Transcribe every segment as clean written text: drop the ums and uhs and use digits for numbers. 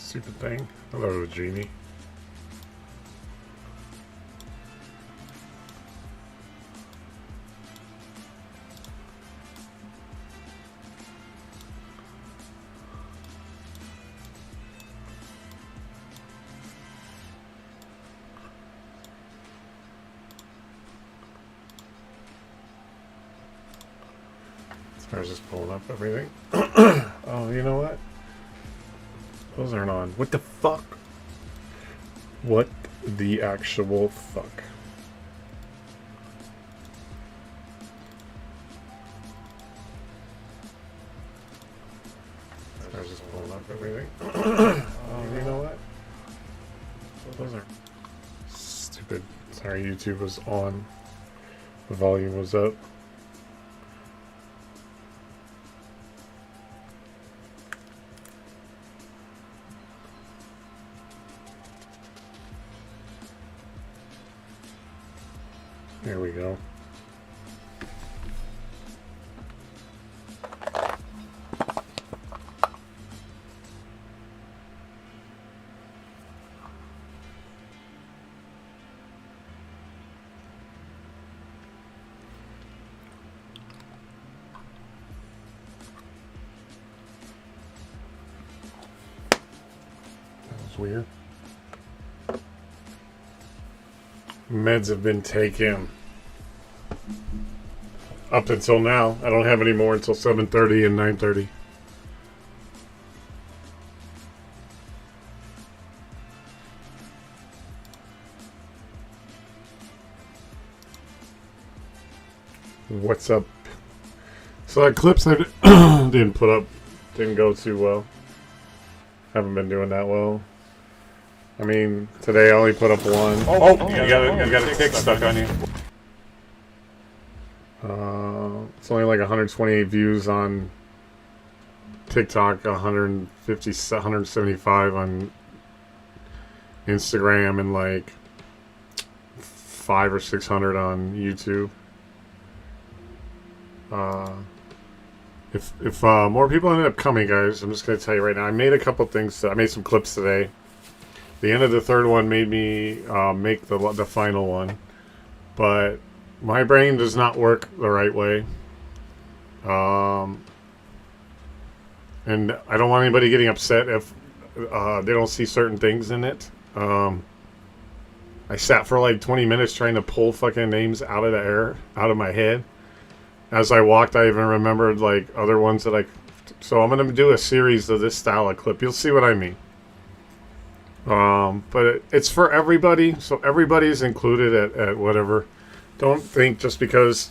Stupid thing. I thought it was a genie. I was just pulling up everything. Oh, you know what? Those aren't on. What the fuck? What the actual fuck? I was just pulling up everything. Oh, you know what? Those are stupid. Sorry, YouTube was on. The volume was up. There we go. That was weird. Meds have been taken. Up until now. I don't have any more until 7:30 and 9:30. What's up? So that clips I didn't put up didn't go too well. Haven't been doing that well. I mean, today I only put up one. You got a tick stuck on you. It's only like 128 views on TikTok, 150, 175 on Instagram, and like 500 or 600 on YouTube. If more people ended up coming, guys, I'm just gonna tell you right now. I made a couple things. I made some clips today. The end of the third one made me make the final one, but my brain does not work the right way. And I don't want anybody getting upset if they don't see certain things in it. I sat for like 20 minutes trying to pull fucking names out of the air, out of my head. As I walked, I even remembered like other ones that so I'm going to do a series of this style of clip. You'll see what I mean. But it's for everybody, so everybody's included at whatever. Don't think just because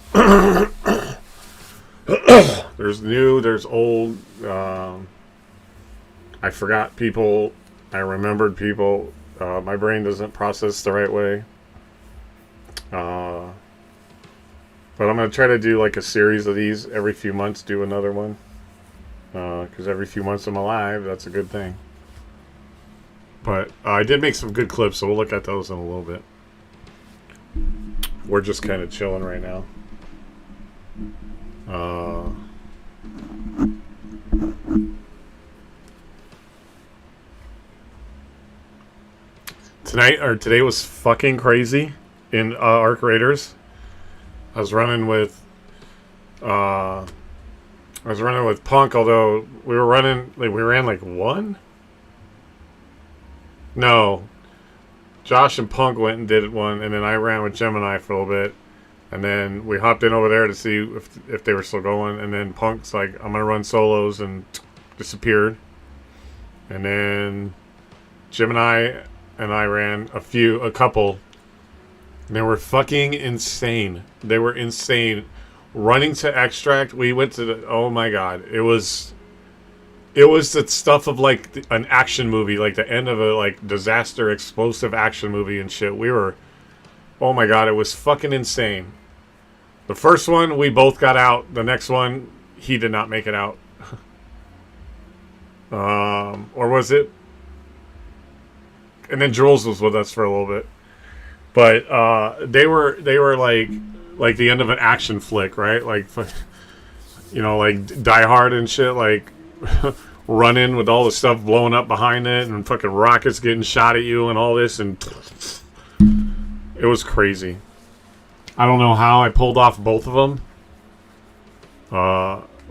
there's new, there's old. I forgot people. I remembered people. My brain doesn't process the right way. But I'm going to try to do like a series of these every few months, do another one. Because every few months I'm alive, that's a good thing. But I did make some good clips, so we'll look at those in a little bit. We're just kind of chilling right now. Today was fucking crazy in Arc Raiders. I was running with Punk, although we ran like one. No, Josh and Punk went and did one, and then I ran with Gemini for a little bit, and then we hopped in over there to see if they were still going, and then Punk's like, I'm gonna run solos, and disappeared. And then Gemini and I ran a couple. And they were fucking insane. They were insane. Running to Extract, we went to oh my god, it was the stuff of like an action movie, like the end of a like disaster explosive action movie and shit. Oh my god, it was fucking insane. The first one we both got out. The next one he did not make it out. Or was it? And then Jules was with us for a little bit. But they were like the end of an action flick, right? Like, you know, like Die Hard and shit. Like running with all the stuff blowing up behind it and fucking rockets getting shot at you and all this, and it was crazy. I don't know how I pulled off both of them.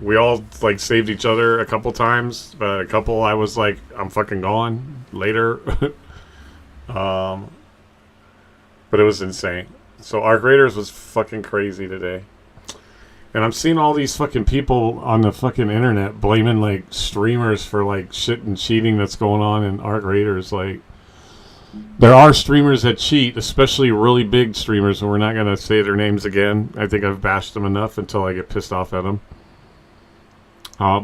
We all like saved each other a couple times, but a couple I was like, I'm fucking gone later. But it was insane. So Arc Raiders was fucking crazy today. And I'm seeing all these fucking people on the fucking internet blaming like streamers for like shit and cheating that's going on in Arc Raiders. Like, there are streamers that cheat, especially really big streamers, and we're not going to say their names again. I think I've bashed them enough until I get pissed off at them.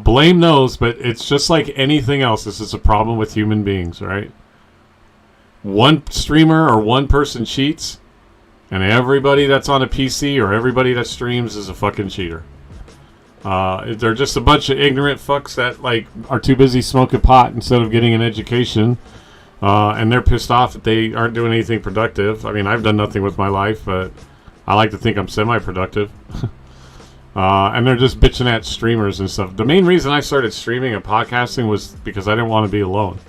Blame those, but it's just like anything else. This is a problem with human beings, right? One streamer or one person cheats, and everybody that's on a PC or everybody that streams is a fucking cheater. They're just a bunch of ignorant fucks that like are too busy smoking pot instead of getting an education. And they're pissed off that they aren't doing anything productive. I mean, I've done nothing with my life, but I like to think I'm semi-productive. And they're just bitching at streamers and stuff. The main reason I started streaming and podcasting was because I didn't want to be alone.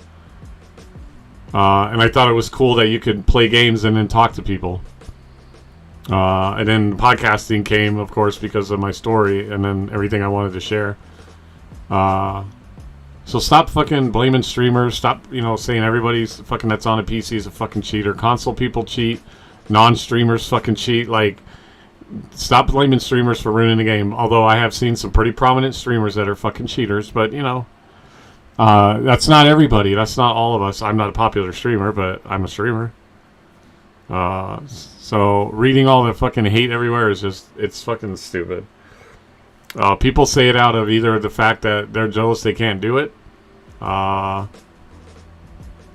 And I thought it was cool that you could play games and then talk to people. And then podcasting came, of course, because of my story and then everything I wanted to share. So stop fucking blaming streamers. Stop, saying everybody's fucking that's on a PC is a fucking cheater. Console people cheat. Non-streamers fucking cheat. Like, stop blaming streamers for ruining the game. Although I have seen some pretty prominent streamers that are fucking cheaters. But, that's not everybody. That's not all of us. I'm not a popular streamer, but I'm a streamer. So reading all the fucking hate everywhere is just, it's fucking stupid. People say it out of either the fact that they're jealous they can't do it. And,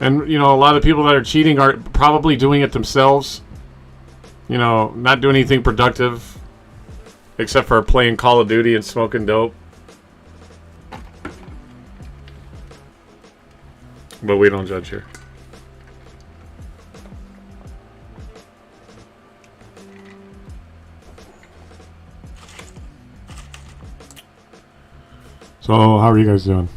a lot of people that are cheating are probably doing it themselves. Not doing anything productive. Except for playing Call of Duty and smoking dope. But we don't judge here. So, how are you guys doing?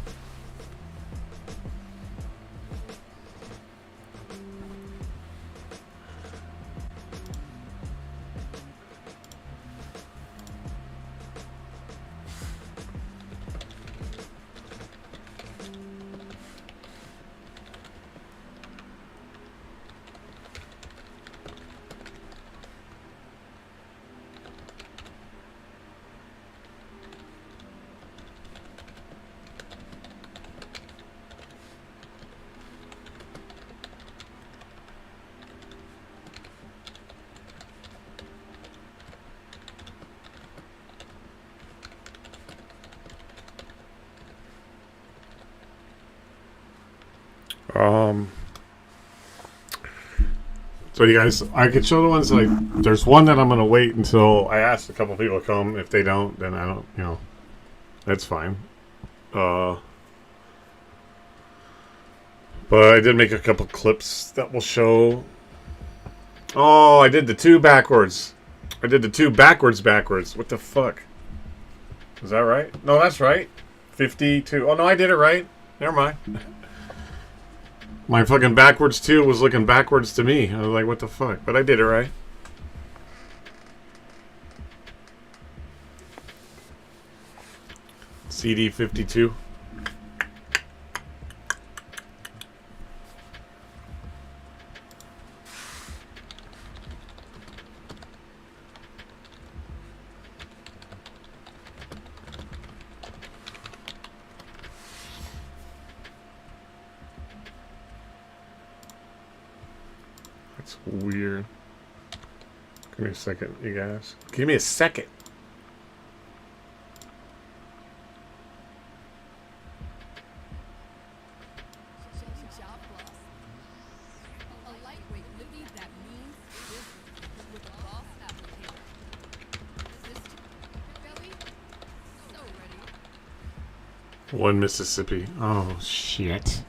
So you guys, I could show the ones like, there's one that I'm going to wait until I ask a couple people to come. If they don't, then I don't, that's fine. But I did make a couple clips that will show. Oh, I did the two backwards. I did the two backwards. What the fuck? Is that right? No, that's right. 52. Oh, no, I did it right. Never mind. My fucking backwards 2 was looking backwards to me. I was like, what the fuck? But I did it right. CD 52. That's weird. Give me a second, you guys. Give me a second. One Mississippi. Oh, shit.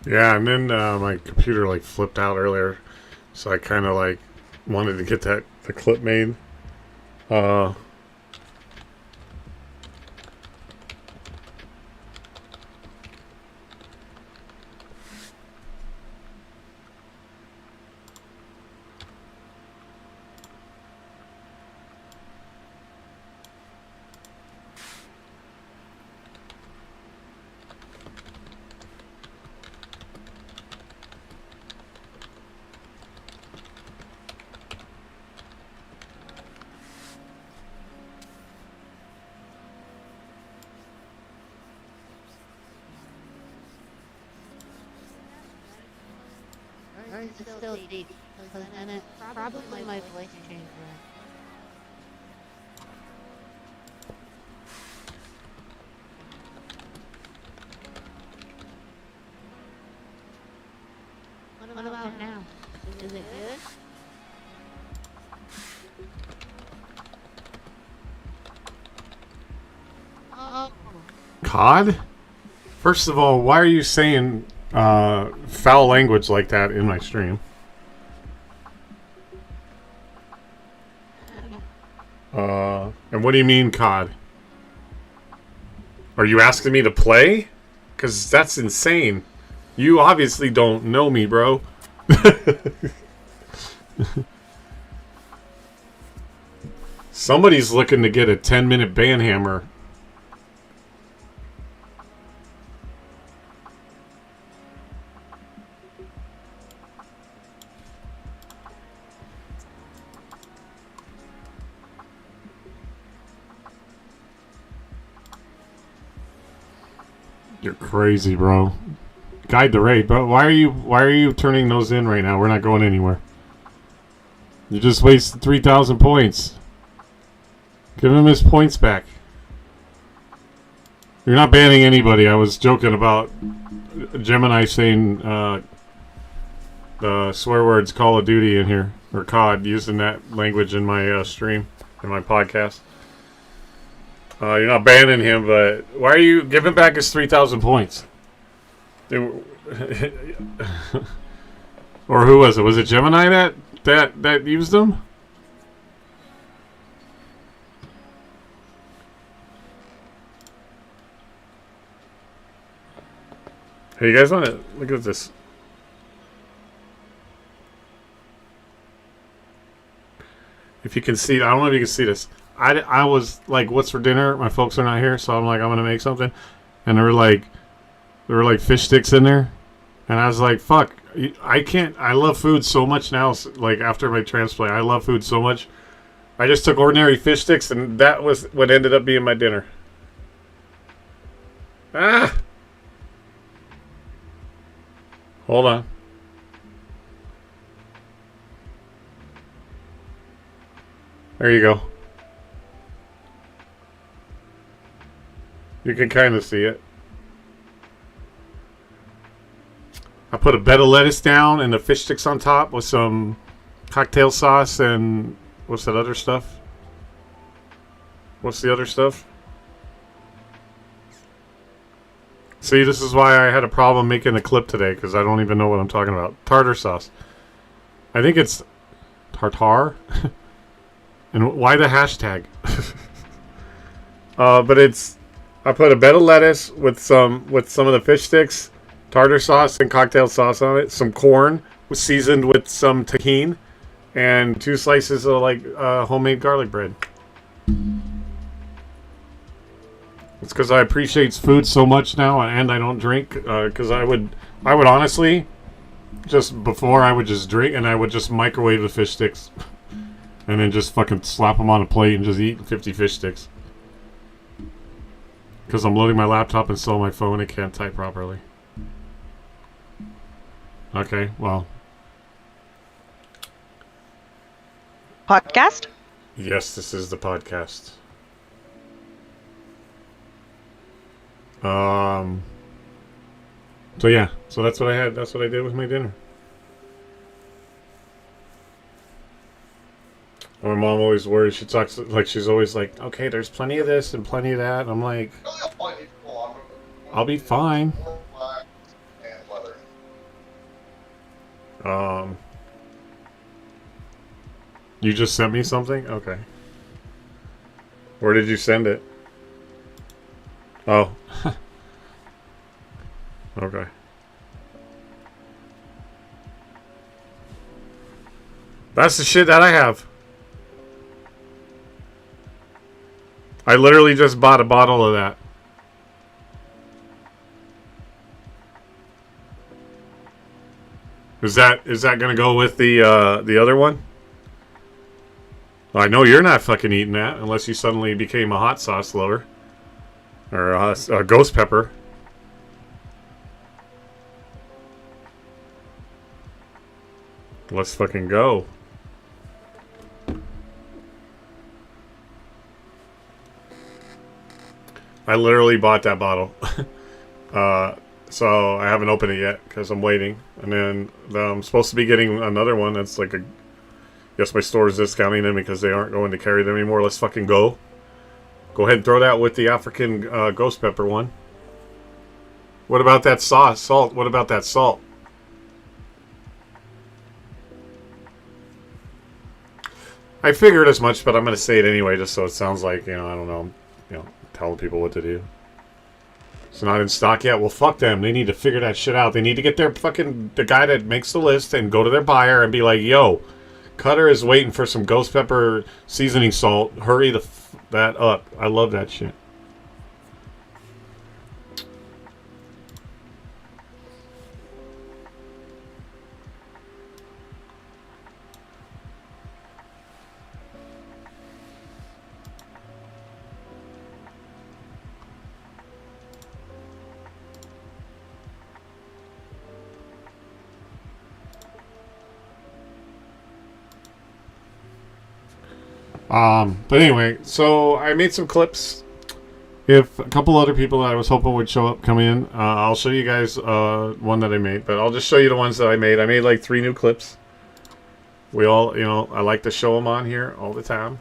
Yeah, and then my computer like flipped out earlier, so I kind of like wanted to get the clip made. Uh, Or is it still deep? Because then it probably my voice changed. What about now? Is it good? Oh. COD? First of all, why are you saying foul language like that in my stream? And what do you mean COD? Are you asking me to play? Because that's insane. You obviously don't know me, bro. Somebody's looking to get a 10-minute ban hammer. You're crazy, bro. Guide the raid, but why are you turning those in right now? We're not going anywhere. You just wasted 3,000 points. Give him his points back. You're not banning anybody. I was joking about Gemini saying the swear words Call of Duty in here, or COD, using that language in my stream, in my podcast. You're not banning him, but why are you giving back his 3,000 points? Or who was it? Was it Gemini that used them? Hey, you guys want to look at this? If you can see, I don't know if you can see this. I was like, what's for dinner? My folks are not here, so I'm like, I'm gonna make something, and there were like fish sticks in there, and I was like, fuck, I can't. I love food so much now. Like after my transplant, I love food so much. I just took ordinary fish sticks, and that was what ended up being my dinner. Ah, hold on. There you go. You can kind of see it. I put a bed of lettuce down and the fish sticks on top with some cocktail sauce and what's that other stuff? What's the other stuff? See, this is why I had a problem making a clip today, because I don't even know what I'm talking about. Tartar sauce. I think it's tartar. And why the hashtag? But it's... I put a bed of lettuce with some of the fish sticks, tartar sauce and cocktail sauce on it, some corn seasoned with some tahini, and 2 slices of like homemade garlic bread. It's because I appreciate food so much now, and I don't drink. Because I would honestly, just before I would just drink, and I would just microwave the fish sticks, and then just fucking slap them on a plate and just eat 50 fish sticks. Because I'm loading my laptop and still on my phone, it can't type properly. Okay, well. Podcast? Yes, this is the podcast. So yeah, so that's what I had. That's what I did with my dinner. My mom always worries. She talks like she's always like, "Okay, there's plenty of this and plenty of that." And I'm like, "I'll be fine." You just sent me something? Okay. Where did you send it? Oh. Okay. That's the shit that I have. I literally just bought a bottle of that. Is that gonna go with the other one? Well, I know you're not fucking eating that unless you suddenly became a hot sauce lover or a ghost pepper. Let's fucking go. I literally bought that bottle. So I haven't opened it yet because I'm waiting. And then I'm supposed to be getting another one that's like a... Yes, my store is discounting them because they aren't going to carry them anymore. Let's fucking go. Go ahead and throw that with the African ghost pepper one. What about that sauce? Salt? What about that salt? I figured as much, but I'm going to say it anyway just so it sounds like, I don't know, telling people what to do. It's not in stock yet? Well, fuck them. They need to figure that shit out. They need to get their fucking... The guy that makes the list and go to their buyer and be like, yo, Cutter is waiting for some ghost pepper seasoning salt. Hurry that up. I love that shit. But anyway, so I made some clips. If a couple other people that I was hoping would show up come in, I'll show you guys one that I made. But I'll just show you the ones that I made. I made like 3 new clips. We all, I like to show them on here all the time.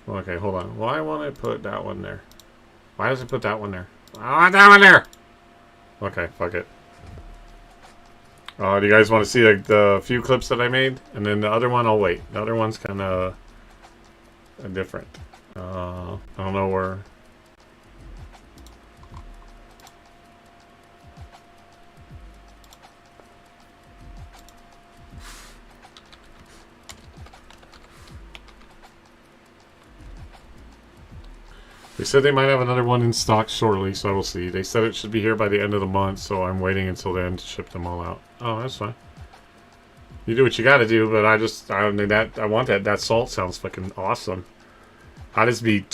Okay, hold on. Why won't I put that one there? Why does it put that one there? I want that one there! Okay, fuck it. Do you guys want to see the few clips that I made? And then the other one, I'll wait. The other one's kind of different. I don't know where... They said they might have another one in stock shortly, so we'll see. They said it should be here by the end of the month, so I'm waiting until then to ship them all out. Oh, that's fine. You do what you gotta do, but I want that. That salt sounds fucking awesome. How does be...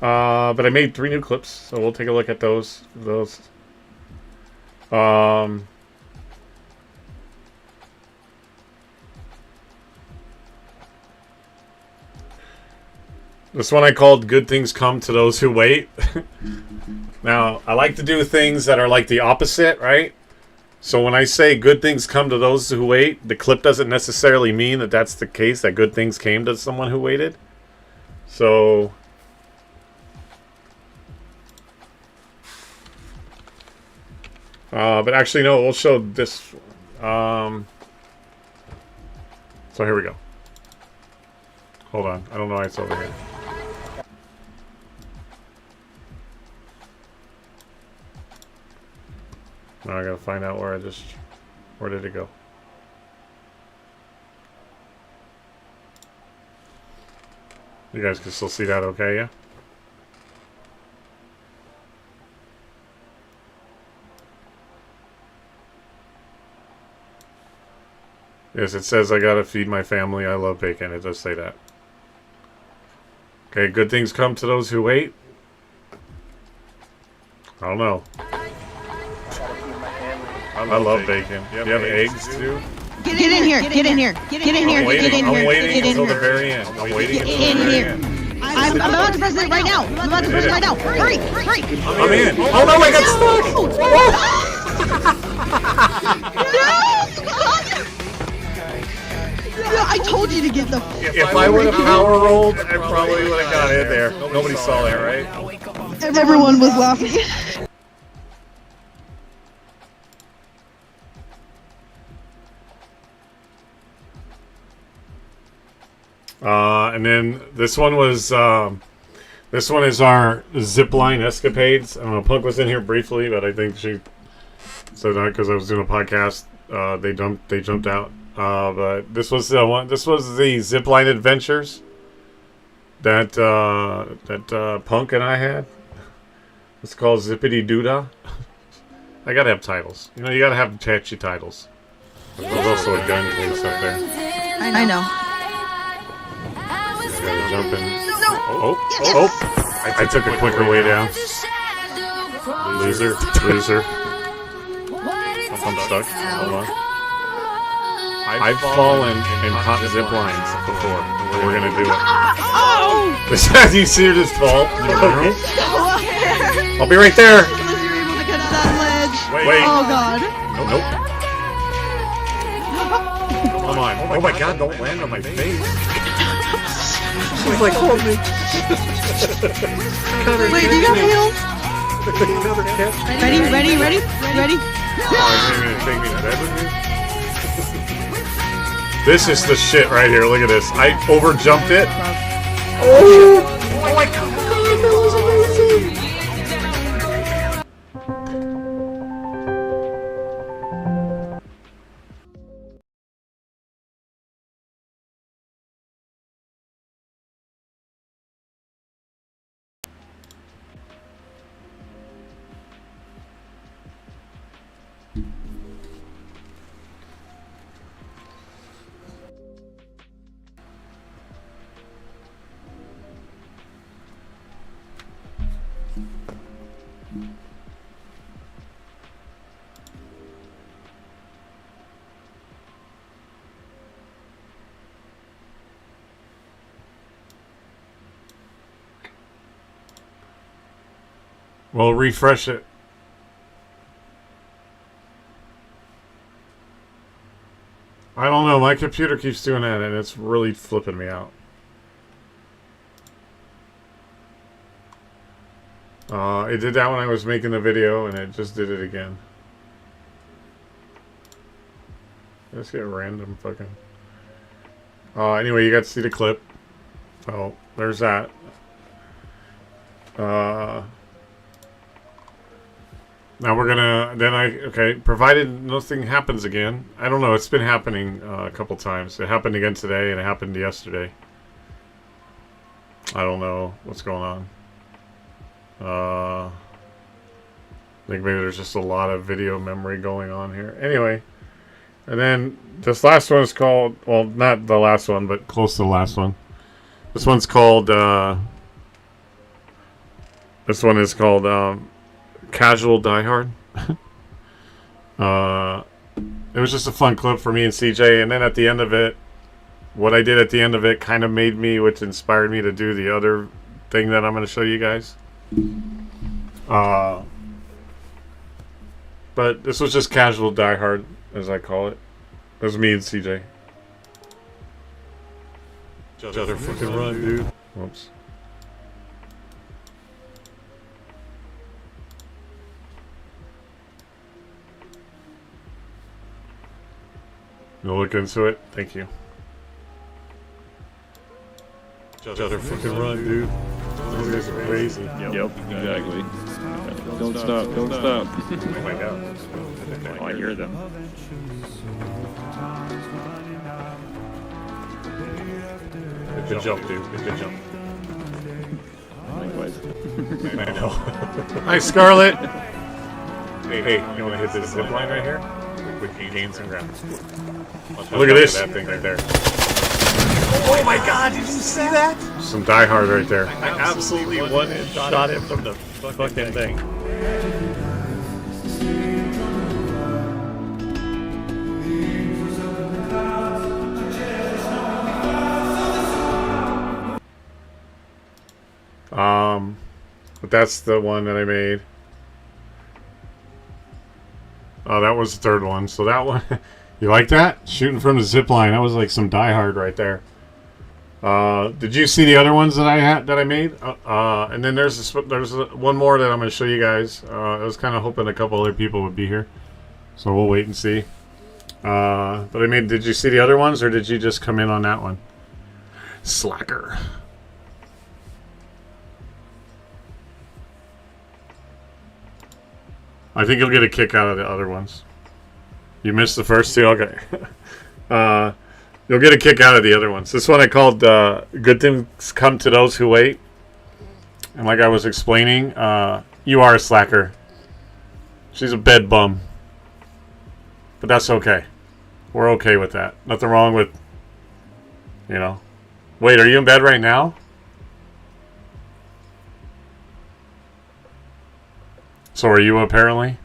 But I made 3 new clips, so we'll take a look at those. This one I called Good Things Come to Those Who Wait. Now, I like to do things that are like the opposite, right? So when I say good things come to those who wait, the clip doesn't necessarily mean that that's the case, that good things came to someone who waited. So... but actually, no, we'll show this... So here we go. Hold on, I don't know why it's over here. Now I gotta find out where where did it go? You guys can still see that okay, yeah? Yes, it says I gotta feed my family, I love bacon, it does say that. Okay, good things come to those who wait? I don't know. I love bacon. You have eggs too? Get in here! Get in here! Get in here! Get in here! I'm waiting until the very end. I'm waiting until the very end. I'm about to press it right now! I'm about to press it right now! Hurry! Hurry! I'm in! Oh no, I got stuck! No, I told you to get the... If I would have power rolled, I probably would have got in there. Nobody saw that, right? Everyone was laughing. And then this one was this one is our zipline escapades. I don't know, Punk was in here briefly, but I think she said that because I was doing a podcast. They jumped out. But this was the one. This was the zipline adventures that Punk and I had. It's called Zippity Doodah. I gotta have titles. You know, you gotta have catchy titles. There's also a gun case up there. I know. I gotta jump in. I took a quicker way down. Loser. I'm stuck. Hold on. I've fallen and caught zip lines before. We're gonna do it. Oh! You see her just fall? I'll be right there. Unless you're able to get to that ledge. Wait. Oh god. Nope. Come on. Oh my god, don't land on my face. She's like, hold me. Wait, do you got heels? Ready? Oh, you're gonna take me to bed with me? This is the shit right here. Look at this. I overjumped it. Oh my god, that was amazing. Well, refresh it. I don't know. My computer keeps doing that, and it's really flipping me out. It did that when I was making the video, and it just did it again. Let's get random fucking... anyway, you got to see the clip. Oh, there's that. Now we're gonna, okay, provided nothing happens again. I don't know, it's been happening a couple times. It happened again today, and it happened yesterday. I don't know what's going on. I think maybe there's just a lot of video memory going on here. Anyway, and then this last one is called, well, not the last one, but close to the last one. This one's called, this one is called, Casual Diehard. It was just a fun clip for me and CJ, and then at the end of it, what I did at the end of it kind of made me, which inspired me to do the other thing that I'm going to show you guys. But this was just Casual Diehard, as I call it. It was me and CJ. Just other fucking run, dude. Whoops. You'll look into it? Thank you. Just other fucking run, dude. Those guys are crazy. Yep, exactly. Don't stop. Oh my god. Oh, I hear them. Good jump, dude. Good jump. I know. Hi, Scarlet. Hey, you want to hit this zip line right here? With gain some ground. Look at this. That thing right there. Oh my god, did you see that? Some Die Hard right there. I absolutely one-shot him from the fucking thing. But that's the one that I made. Oh, that was the third one. So that one, you like that? Shooting from the zip line. That was like some Die Hard right there. Did you see the other ones that I made? And then there's one more that I'm going to show you guys. I was kind of hoping a couple other people would be here, so we'll wait and see. But I mean, did you see the other ones, or did you just come in on that one? Slacker. I think you'll get a kick out of the other ones. You missed the first two? Okay. You'll get a kick out of the other ones. This one I called Good Things Come to Those Who Wait. And like I was explaining, you are a slacker. She's a bed bum. But that's okay. We're okay with that. Nothing wrong with, you know. Wait, are you in bed right now? So are you apparently?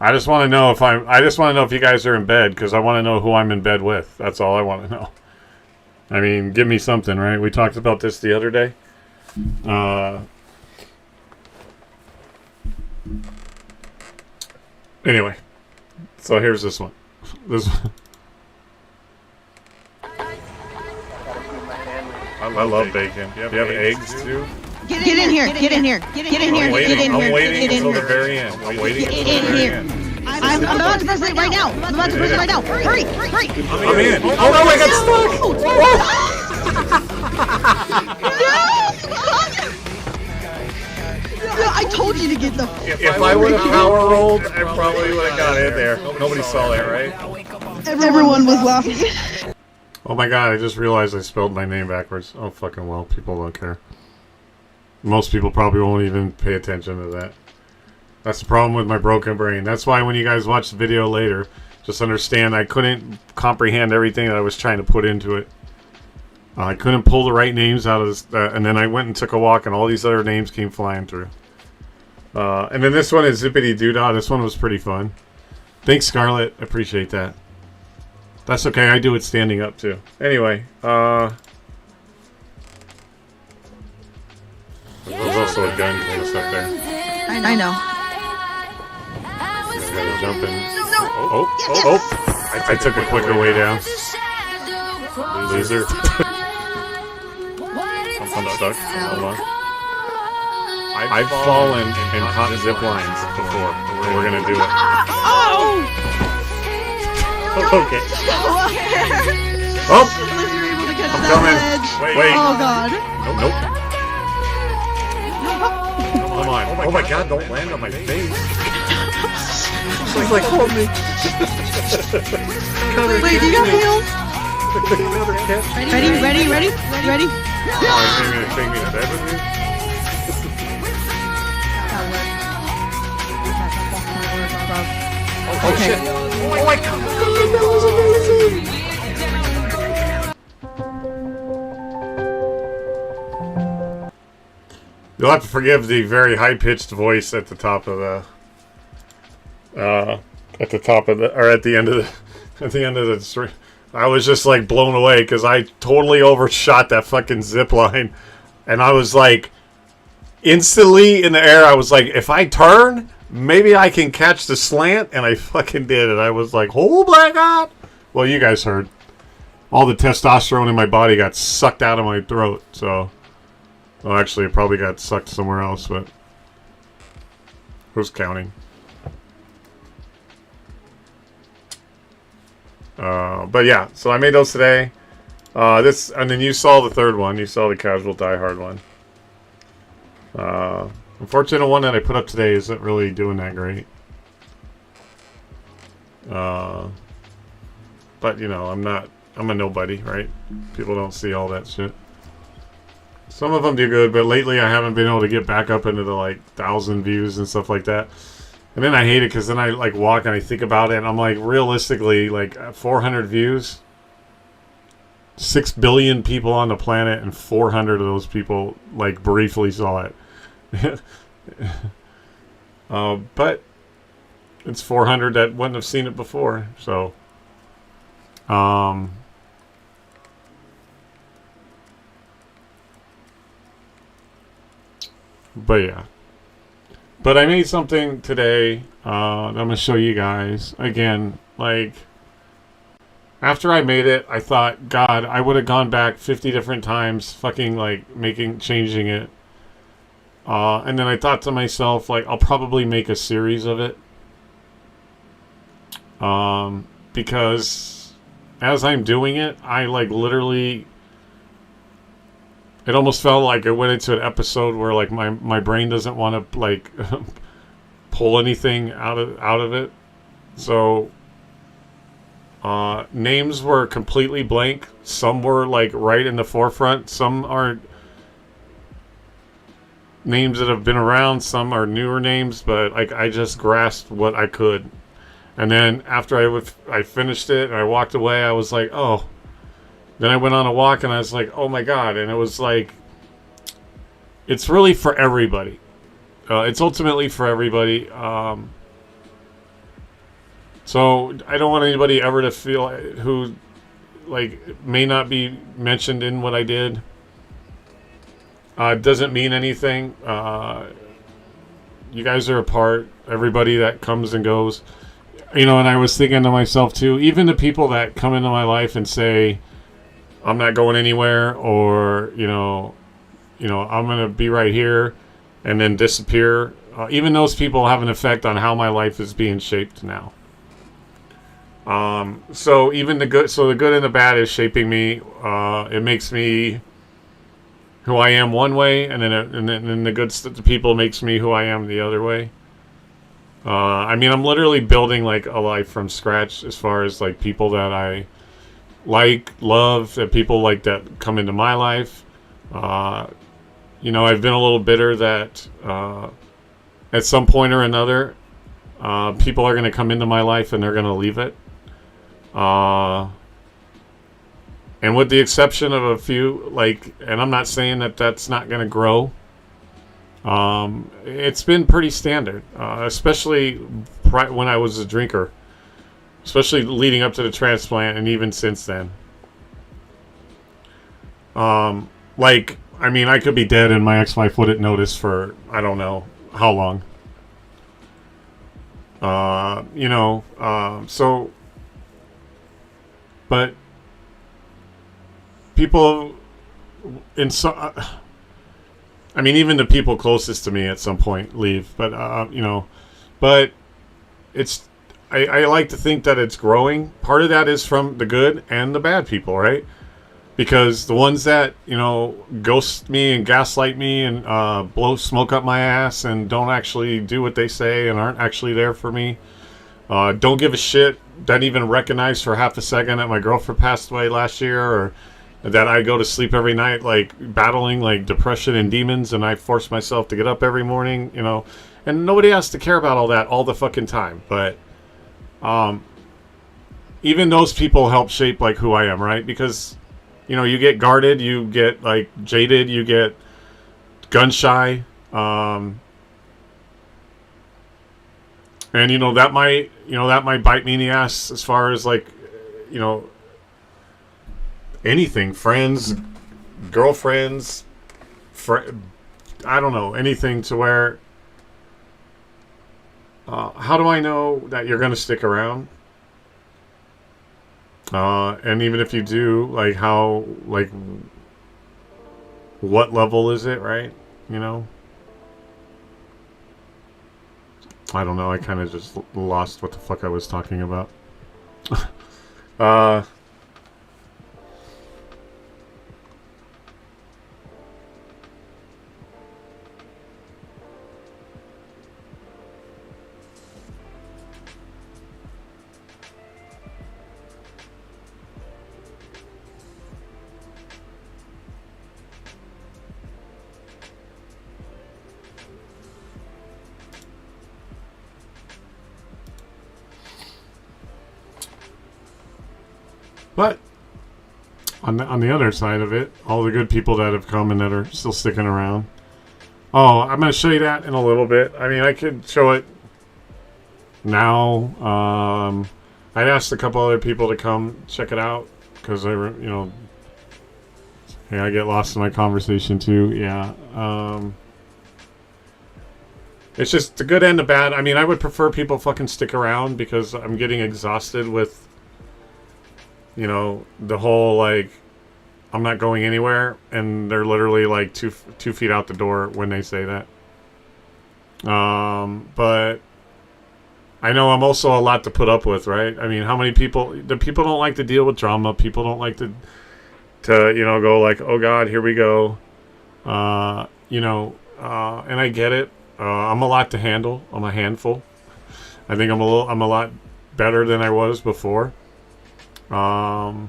I just want to know if you guys are in bed, because I want to know who I'm in bed with. That's all I want to know. I mean, give me something, right? We talked about this the other day. Anyway, so here's this one. This one. I love bacon. Do you have eggs too? Get in here. Get in here. Get in here. I'm waiting until the very end. I'm waiting until the very end. I'm about to press it right now. I'm about to press it right now. Hurry. I'm in. Oh no, I got No, I told you to get the. If I would have power rolled, I probably would have got in there. Nobody saw that, right? Everyone was laughing. Oh my god, I just realized I spelled my name backwards. Oh fucking well, people don't care. Most people probably won't even pay attention to that. That's the problem with my broken brain. That's why when you guys watch the video later, just understand I couldn't comprehend everything that I was trying to put into it. I couldn't pull the right names out of this, and then I went and took a walk, and all these other names came flying through. And then this one is Zippity Doodah. This one was pretty fun. Thanks, Scarlett. I appreciate that. That's okay. I do it standing up too. Anyway, there's also a gun case up there. I know. I gotta jump in. Oh! I took a quicker way down. Loser. I'm stuck. Hold on. I've fallen and caught zip lines before. We're gonna do it. Oh! Okay. Oh! I'm coming. Wait. Oh god. Nope. Come on. Oh my god, don't land on my face. She's like, hold me. Wait, do you got heels? Ready? Oh, you're gonna take me to bed with me? Oh shit. Oh my god. That was amazing. You'll have to forgive the very high-pitched voice at the top of the at the end of the stream. I was just like blown away because I totally overshot that fucking zip line, and I was like instantly in the air. I was like, if I turn, maybe I can catch the slant, and I fucking did it. I was like, oh my god. Well, you guys heard. All the testosterone in my body got sucked out of my throat, so... Well, actually, it probably got sucked somewhere else, but... Who's counting? But yeah, so I made those today. And then you saw the third one. You saw the Casual Die Hard one. Unfortunately, the one that I put up today isn't really doing that great. But, you know, I'm a nobody, right? People don't see all that shit. Some of them do good, but lately I haven't been able to get back up into the, like, 1,000 views and stuff like that. And then I hate it because then I, like, walk and I think about it, and I'm like, realistically, like, 400 views? 6 billion people on the planet, and 400 of those people, like, briefly saw it. But it's 400 that wouldn't have seen it before, so... But yeah. But I made something today that I'm going to show you guys. Again, like, After I made it, I thought, God, I would have gone back 50 different times, fucking like changing it. And then I thought to myself, like, I'll probably make a series of it. Because as I'm doing it, I like literally, it almost felt like I went into an episode where like my brain doesn't want to like pull anything out of it. So names were completely blank. Some were like right in the forefront. Some are names that have been around. Some are newer names, but like I just grasped what I could. And then after I finished it and I walked away, I was like, oh. Then I went on a walk and I was like, oh my God. And it was like, it's really for everybody. It's ultimately for everybody. So I don't want anybody ever to feel who like may not be mentioned in what I did. It doesn't mean anything. You guys are a part. Everybody that comes and goes. You know, and I was thinking to myself too, even the people that come into my life and say, I'm not going anywhere, or, you know, I'm going to be right here and then disappear. Even those people have an effect on how my life is being shaped now. So even the good and the bad is shaping me. It makes me who I am one way, and then the good the people makes me who I am the other way. I mean, I'm literally building like a life from scratch as far as like people that I like, love, that people like that come into my life. You know, I've been a little bitter that at some point or another, people are going to come into my life and they're going to leave it. And with the exception of a few, like, and I'm not saying that that's not going to grow. It's been pretty standard, especially when I was a drinker, especially leading up to the transplant and even since then. Like, I mean, I could be dead and my ex-wife wouldn't notice for, I don't know how long. You know, so, but people in some, I mean, even the people closest to me at some point leave, but, you know, but it's, I like to think that it's growing. Part of that is from the good and the bad people, right? Because the ones that, you know, ghost me and gaslight me and blow smoke up my ass and don't actually do what they say and aren't actually there for me, don't give a shit, didn't even recognize for half a second that my girlfriend passed away last year, or that I go to sleep every night like battling like depression and demons, and I force myself to get up every morning, you know, and nobody has to care about all that all the fucking time. But even those people help shape like who I am, right? Because, you know, you get guarded, you get like jaded, you get gun shy, and you know that might bite me in the ass as far as like, you know, anything, friends, girlfriends, I don't know, anything to where, how do I know that you're going to stick around? And even if you do, like how, like, what level is it, right? You know? I don't know, I kind of just lost what the fuck I was talking about. But on the other side of it, all the good people that have come and that are still sticking around. Oh, I'm going to show you that in a little bit. I mean, I could show it now. I'd asked a couple other people to come check it out because I, you know, hey, I get lost in my conversation too. Yeah. It's just the good and the bad. I mean, I would prefer people fucking stick around because I'm getting exhausted with You know, the whole like, I'm not going anywhere, and they're literally like 2 feet out the door when they say that. But I know I'm also a lot to put up with, right? I mean, how many people? The people don't like to deal with drama. People don't like to you know, go like, oh God, here we go. You know, and I get it. I'm a lot to handle. I'm a handful. I think I'm a lot better than I was before. I'm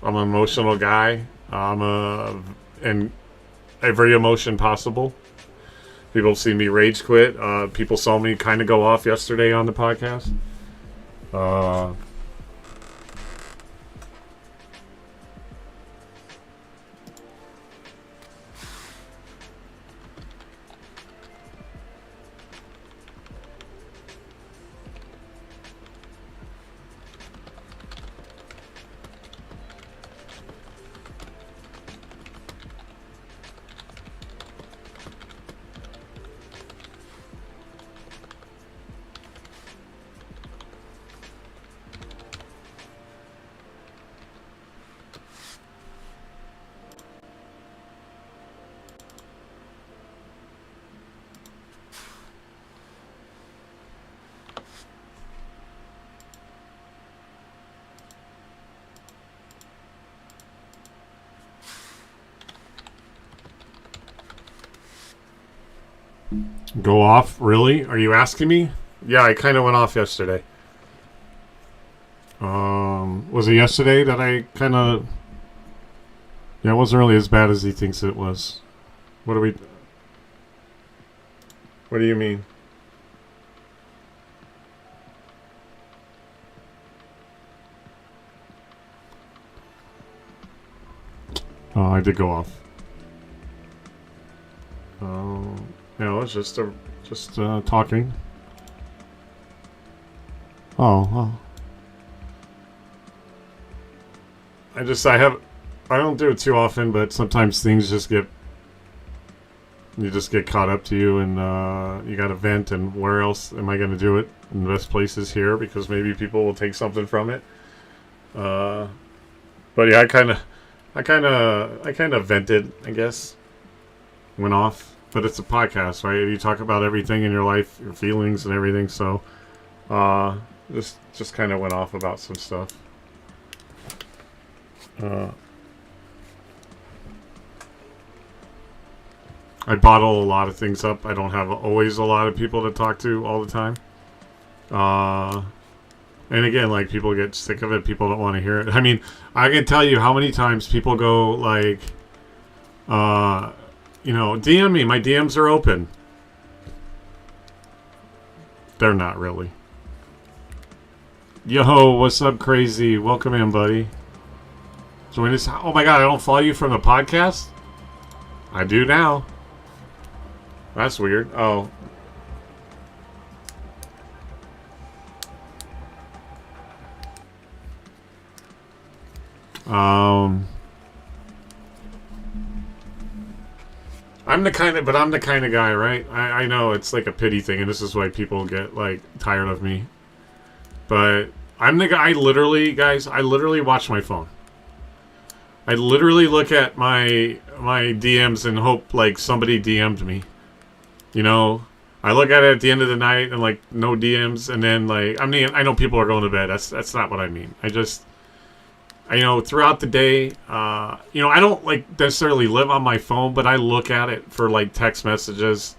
an emotional guy. And every emotion possible. People see me rage quit. People saw me kind of go off yesterday on the podcast. Go off? Really? Are you asking me? Yeah, I kind of went off yesterday. Was it yesterday that I kind of... Yeah, it wasn't really as bad as he thinks it was. What do you mean? Oh, I did go off. Yeah, it was just talking. Oh. I don't do it too often, but sometimes things just get caught up to you, and you got to vent. And where else am I going to do it? In the best places here, because maybe people will take something from it. But yeah, I kind of vented, I guess. Went off. But it's a podcast, right? You talk about everything in your life, your feelings and everything. So, just kind of went off about some stuff. I bottle a lot of things up. I don't have always a lot of people to talk to all the time. And again, like, people get sick of it. People don't want to hear it. I mean, I can tell you how many times people go like, you know, DM me. My DMs are open. They're not really. Yo, what's up, crazy? Welcome in, buddy. Join us. Oh my God, I don't follow you from the podcast? I do now. That's weird. Oh. I'm the kind of guy, right? I know it's like a pity thing, and this is why people get like tired of me. But I'm the guy. I literally watch my phone. I literally look at my DMs and hope like somebody DM'd me. You know, I look at it at the end of the night and like no DMs, and then like I know people are going to bed. That's not what I mean. You know, throughout the day, you know, I don't like necessarily live on my phone, but I look at it for like text messages,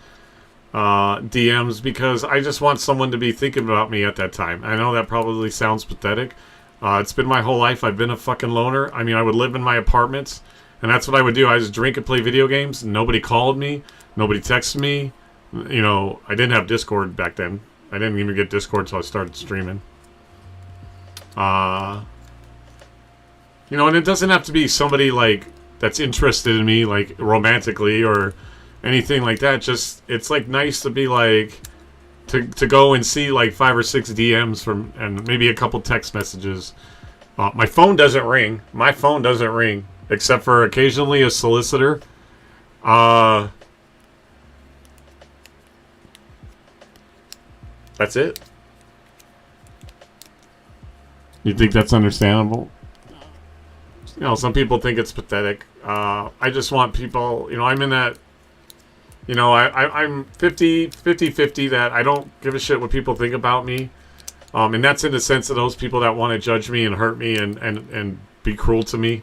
DMs, because I just want someone to be thinking about me at that time. I know that probably sounds pathetic. It's been my whole life. I've been a fucking loner. I mean, I would live in my apartments, and that's what I would do. I just drink and play video games. Nobody called me. Nobody texted me. You know, I didn't have Discord back then. I didn't even get Discord until I started streaming. You know, and it doesn't have to be somebody, like, that's interested in me, like, romantically or anything like that. Just, it's, like, nice to be, like, to go and see, like, 5 or 6 DMs from, and maybe a couple text messages. My phone doesn't ring. My phone doesn't ring, except for occasionally a solicitor. That's it. You think that's understandable? You know, some people think it's pathetic. I just want people, you know, I'm in that, you know, I'm 50-50 that I don't give a shit what people think about me. And that's in the sense of those people that want to judge me and hurt me and be cruel to me.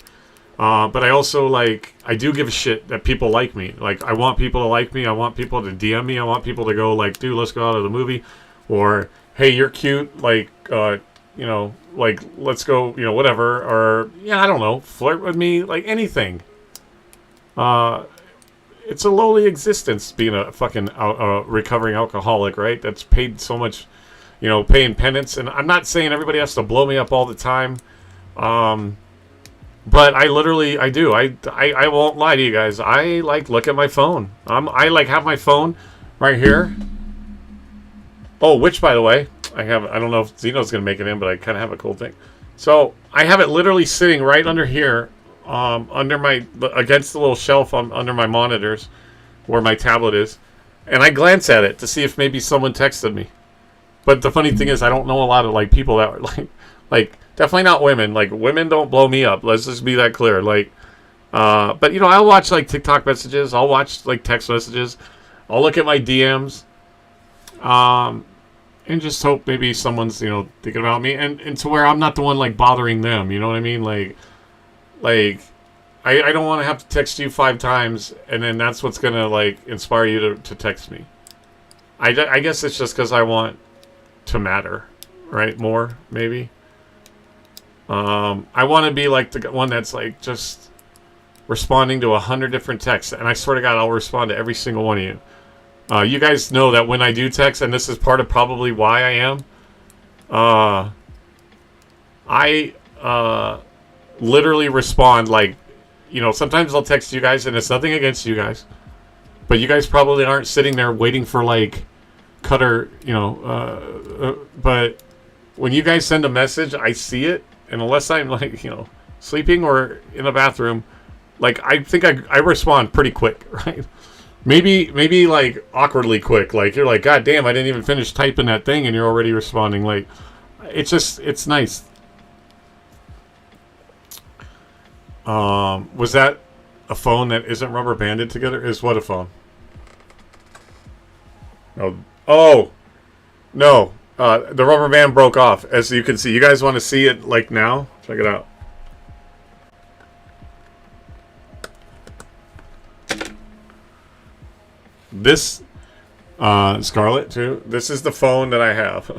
But I also, like, I do give a shit that people like me. Like, I want people to like me. I want people to DM me. I want people to go, like, dude, let's go out of the movie. Or, hey, you're cute. Like, you know, like, let's go, you know, whatever. Or, yeah, I don't know, flirt with me. Like, anything. It's a lowly existence being a fucking recovering alcoholic, right? That's paid so much, you know, paying penance. And I'm not saying everybody has to blow me up all the time. But I literally, I do. I won't lie to you guys. I, like, look at my phone. I, like, have my phone right here. Oh, which, by the way, I don't know if Zeno's going to make it in, but I kind of have a cool thing. So, I have it literally sitting right under here, against the little shelf under my monitors, where my tablet is. And I glance at it to see if maybe someone texted me. But the funny thing is, I don't know a lot of, like, people that are, like, definitely not women. Like, women don't blow me up. Let's just be that clear. Like, but, you know, I'll watch, like, TikTok messages. I'll watch, like, text messages. I'll look at my DMs. And just hope maybe someone's, you know, thinking about me. And to where I'm not the one, like, bothering them. You know what I mean? Like I don't want to have to text you 5 times, and then that's what's going to, like, inspire you to text me. I guess it's just because I want to matter, right? More, maybe. I want to be, like, the one that's, like, just responding to 100 different texts. And I swear to God, I'll respond to every single one of you. You guys know that when I do text, and this is part of probably why I am, I literally respond, like, you know, sometimes I'll text you guys, and it's nothing against you guys, but you guys probably aren't sitting there waiting for, like, Cutter, you know, but when you guys send a message, I see it, and unless I'm, like, you know, sleeping or in a bathroom, like, I think I respond pretty quick, right? Maybe like awkwardly quick. Like, you're like, God damn, I didn't even finish typing that thing and you're already responding. Like, it's nice. Was that a phone that isn't rubber banded together? Is what a phone? Oh, no. The rubber band broke off, as you can see. You guys want to see it, like, now? Check it out. This, Scarlett, too. This is the phone that I have.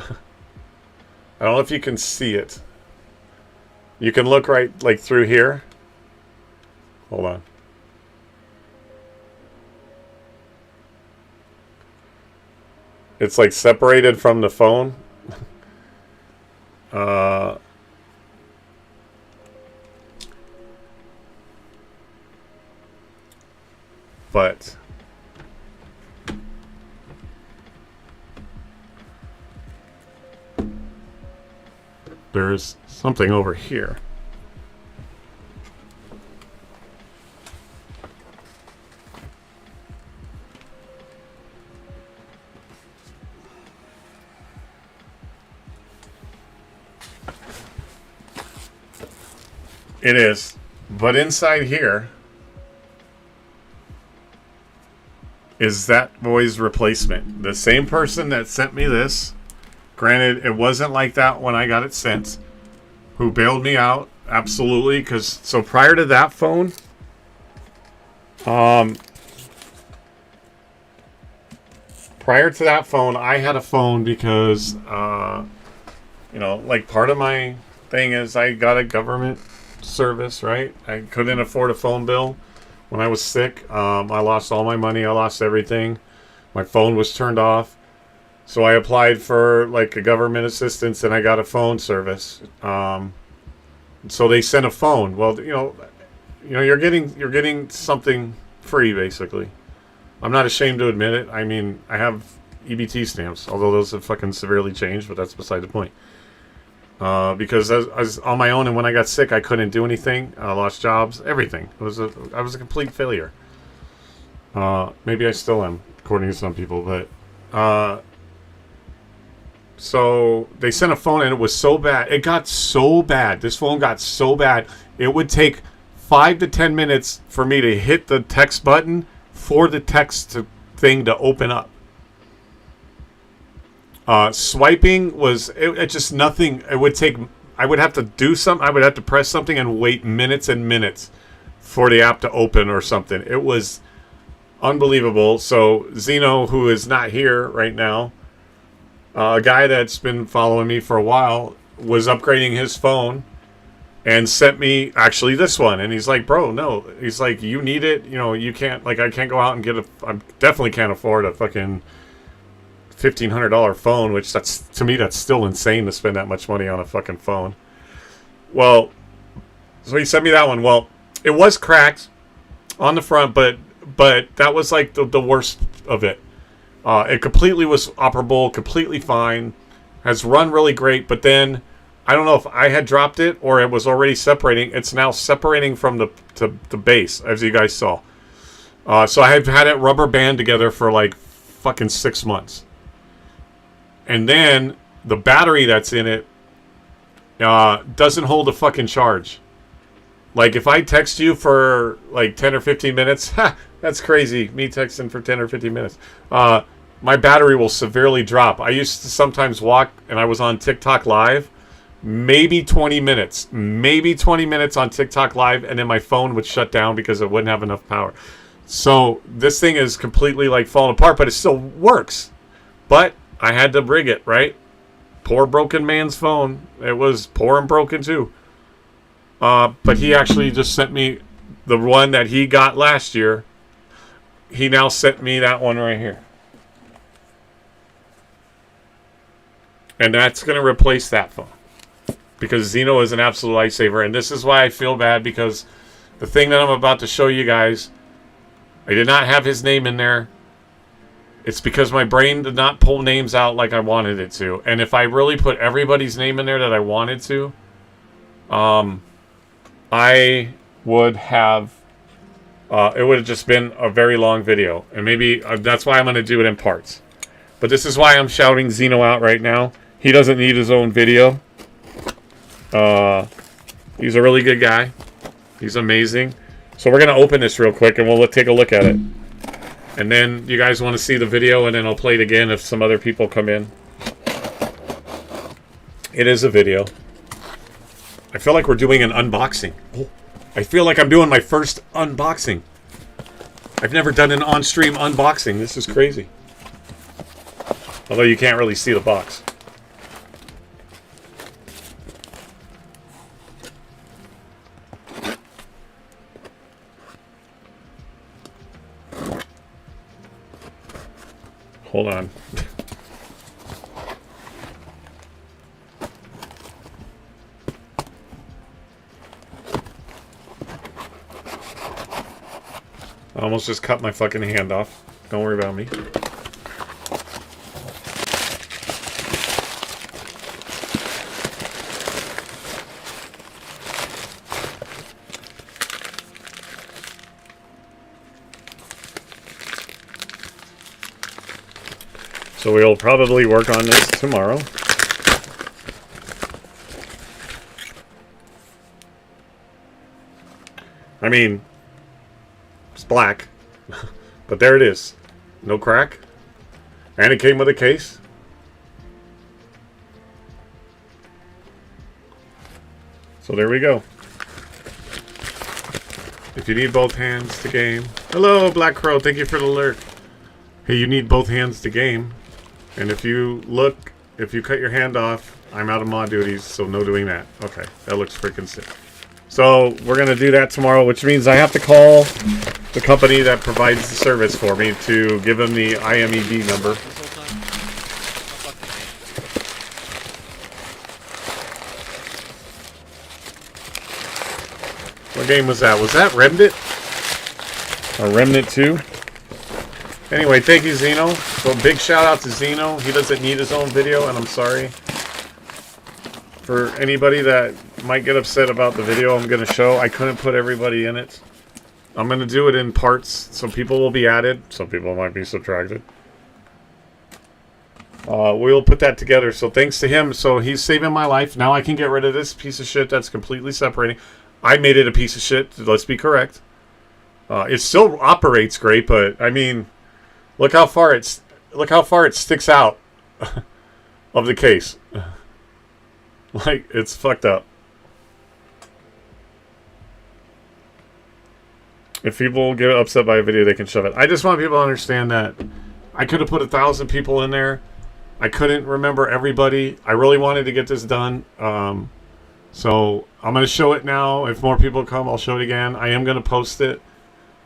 I don't know if you can see it. You can look right, like, through here. Hold on. It's, like, separated from the phone. But there's something over here. It is. But inside here is that boy's replacement. The same person that sent me this. Granted, it wasn't like that when I got it sent. Who bailed me out, absolutely. Because so prior to that phone, I had a phone because, you know, like, part of my thing is I got a government service, right? I couldn't afford a phone bill when I was sick. I lost all my money. I lost everything. My phone was turned off. So I applied for, like, a government assistance, and I got a phone service. So they sent a phone. Well, you know, you're getting something free, basically. I'm not ashamed to admit it. I mean, I have EBT stamps, although those have fucking severely changed, but that's beside the point. Because I was on my own, and when I got sick, I couldn't do anything. I lost jobs, everything. I was a complete failure. Maybe I still am, according to some people, but So they sent a phone and it was so bad. It got so bad. This phone got so bad. It would take 5 to 10 minutes for me to hit the text button for the thing to open up. Swiping was it just nothing. It would take. I would have to do something. I would have to press something and wait minutes and minutes for the app to open or something. It was unbelievable. So Zeno, who is not here right now, a guy that's been following me for a while, was upgrading his phone and sent me actually this one. And he's like, bro, no. He's like, you need it. You know, you can't, like, I can't go out and get I definitely can't afford a fucking $1,500 phone, which to me, that's still insane to spend that much money on a fucking phone. Well, so he sent me that one. Well, it was cracked on the front, but that was like the worst of it. It completely was operable, completely fine, has run really great, but then I don't know if I had dropped it or it was already separating. It's now separating from the base, as you guys saw. So I have had it rubber band together for like fucking 6 months. And then the battery that's in it doesn't hold a fucking charge. Like if I text you for like 10 or 15 minutes, that's crazy. Me texting for 10 or 15 minutes. My battery will severely drop. I used to sometimes walk, and I was on TikTok Live, maybe 20 minutes. Maybe 20 minutes on TikTok Live, and then my phone would shut down because it wouldn't have enough power. So this thing is completely like falling apart, but it still works. But I had to rig it, right? Poor broken man's phone. It was poor and broken too. But he actually just sent me the one that he got last year. He now sent me that one right here. And that's going to replace that phone. Because Zeno is an absolute lifesaver. And this is why I feel bad, because the thing that I'm about to show you guys, I did not have his name in there. It's because my brain did not pull names out like I wanted it to. And if I really put everybody's name in there that I wanted to, I would have, it would have just been a very long video. And maybe that's why I'm going to do it in parts. But this is why I'm shouting Zeno out right now. He doesn't need his own video. He's a really good guy. He's amazing. So we're going to open this real quick and we'll take a look at it. And then you guys want to see the video, and then I'll play it again if some other people come in. It is a video. I feel like we're doing an unboxing. I feel like I'm doing my first unboxing. I've never done an on-stream unboxing. This is crazy. Although you can't really see the box. Hold on. I almost just cut my fucking hand off. Don't worry about me. So we'll probably work on this tomorrow. I mean, it's black, but there it is. No crack. And it came with a case. So there we go. If you need both hands to game. Hello, Black Crow. Thank you for the alert. Hey, you need both hands to game. And if you cut your hand off, I'm out of mod duties, so no doing that. Okay, that looks freaking sick. So we're going to do that tomorrow, which means I have to call the company that provides the service for me to give them the IMED number. What game was that? Was that Remnant? Or Remnant 2? Anyway, thank you, Zeno. So big shout out to Zeno. He doesn't need his own video, and I'm sorry for anybody that might get upset about the video I'm going to show. I couldn't put everybody in it. I'm going to do it in parts. Some people will be added. Some people might be subtracted. we'll put that together. So thanks to him. So he's saving my life. Now I can get rid of this piece of shit that's completely separating. I made it a piece of shit. Let's be correct. It still operates great, but I mean, look how far it sticks out of the case. Like, it's fucked up. If people get upset by a video, they can shove it. I just want people to understand that I could have put 1,000 people in there. I couldn't remember everybody. I really wanted to get this done. So I'm going to show it now. If more people come, I'll show it again. I am going to post it.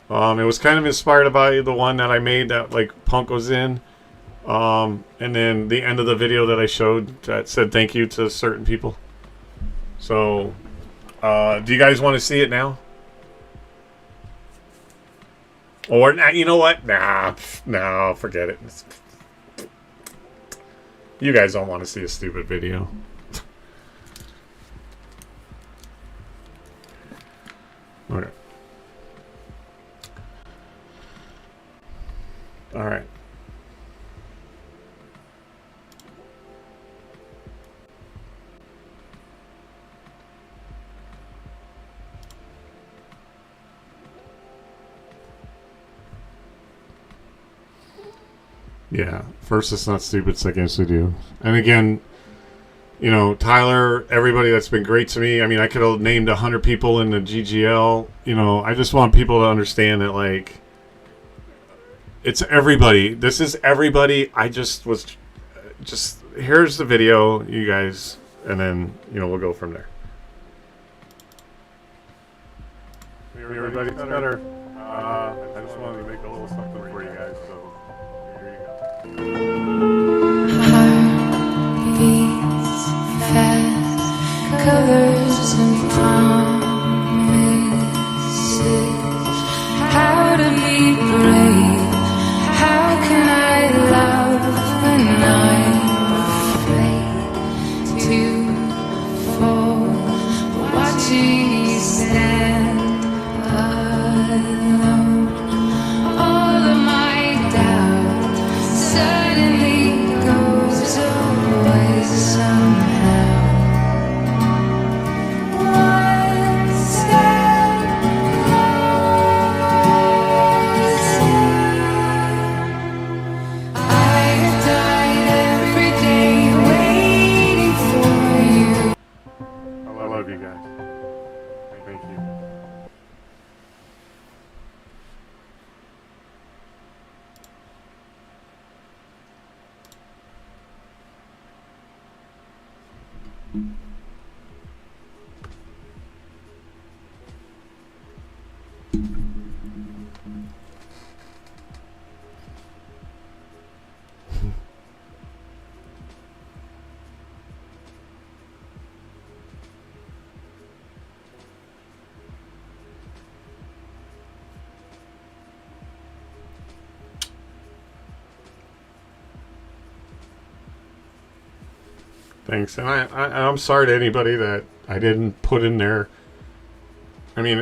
It was kind of inspired by the one that I made that like Punk was in. And then the end of the video that I showed that said thank you to certain people. So do you guys want to see it now? Or, you know what? Nah, forget it. You guys don't want to see a stupid video. Okay. All right. Yeah, first it's not stupid, second it's to do. And again, you know, Tyler, everybody that's been great to me. I mean, I could have named 100 people in the GGL. You know, I just want people to understand that, like, it's everybody. This is everybody. I just was, here's the video, you guys, and then, you know, we'll go from there. Everybody's better. I just wanted to make a little something for you guys, so here you go. Heart beats fast, covers and promises. How to be brave? How can I love when I'm afraid to fall? Watching you stand alone. All of my doubt suddenly goes away somehow. One step closer. I have died every day waiting for you. I love you guys. Thank you. Thanks, and I'm sorry to anybody that I didn't put in there. I mean,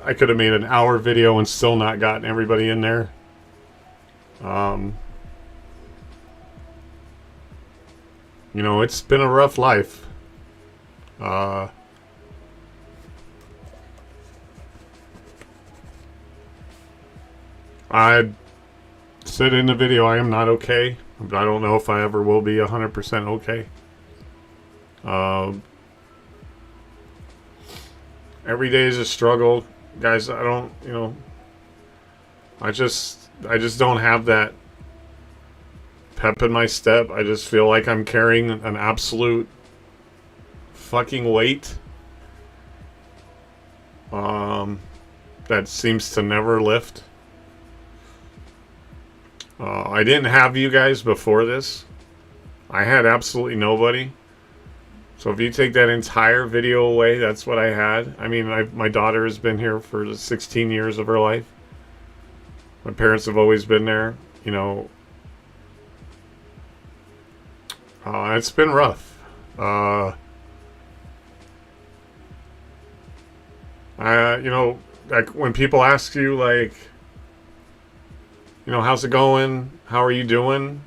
I could have made an hour video and still not gotten everybody in there. You know, it's been a rough life. I said in the video I am not okay. I don't know if I ever will be 100% okay. Every day is a struggle, guys. I don't, you know, I just don't have that pep in my step. I just feel like I'm carrying an absolute fucking weight that seems to never lift. I didn't have you guys before this. I had absolutely nobody. So if you take that entire video away, that's what I had. I mean, my daughter has been here for 16 years of her life. My parents have always been there. You know, it's been rough. You know, like when people ask you, like, you know, how's it going? How are you doing?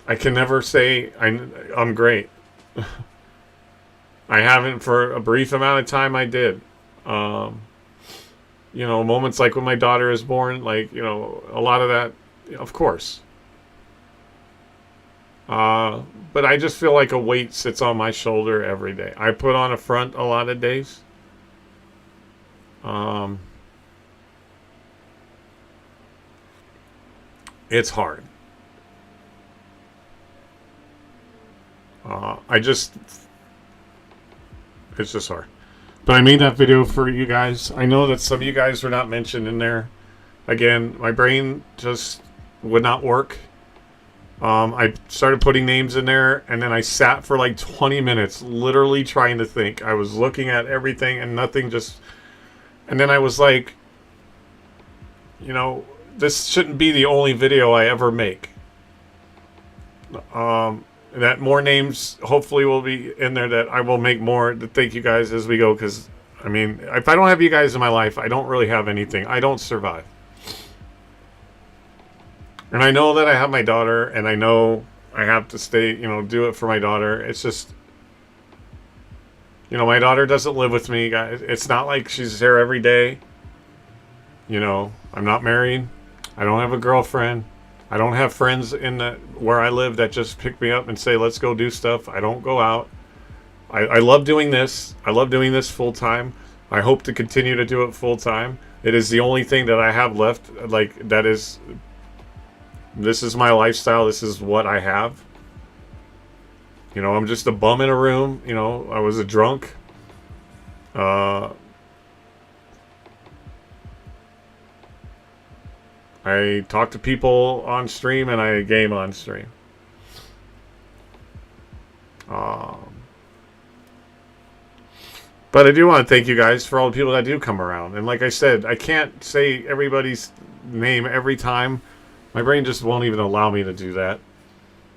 I can never say I'm great. I haven't for a brief amount of time. I did. You know, moments like when my daughter is born, like, you know, a lot of that, of course. But I just feel like a weight sits on my shoulder every day. I put on a front a lot of days. It's hard. It's just hard. But I made that video for you guys. I know that some of you guys were not mentioned in there. Again, my brain just would not work. I started putting names in there, and then I sat for like 20 minutes literally trying to think. I was looking at everything and nothing just... And then I was like, you know, this shouldn't be the only video I ever make. That more names hopefully will be in there, that I will make more to thank you guys as we go, because, I mean, if I don't have you guys in my life, I don't really have anything. I don't survive. And I know that I have my daughter, and I know I have to stay, you know, do it for my daughter. It's just, you know, my daughter doesn't live with me, guys. It's not like she's here every day. You know, I'm not married. I don't have a girlfriend. I don't have friends in where I live that just pick me up and say, let's go do stuff. I don't go out. I love doing this. I love doing this full time. I hope to continue to do it full time. It is the only thing that I have left. Like, that is, this is my lifestyle. This is what I have. You know, I'm just a bum in a room. You know, I was a drunk. I talk to people on stream, and I game on stream. But I do want to thank you guys for all the people that do come around. And like I said, I can't say everybody's name every time. My brain just won't even allow me to do that.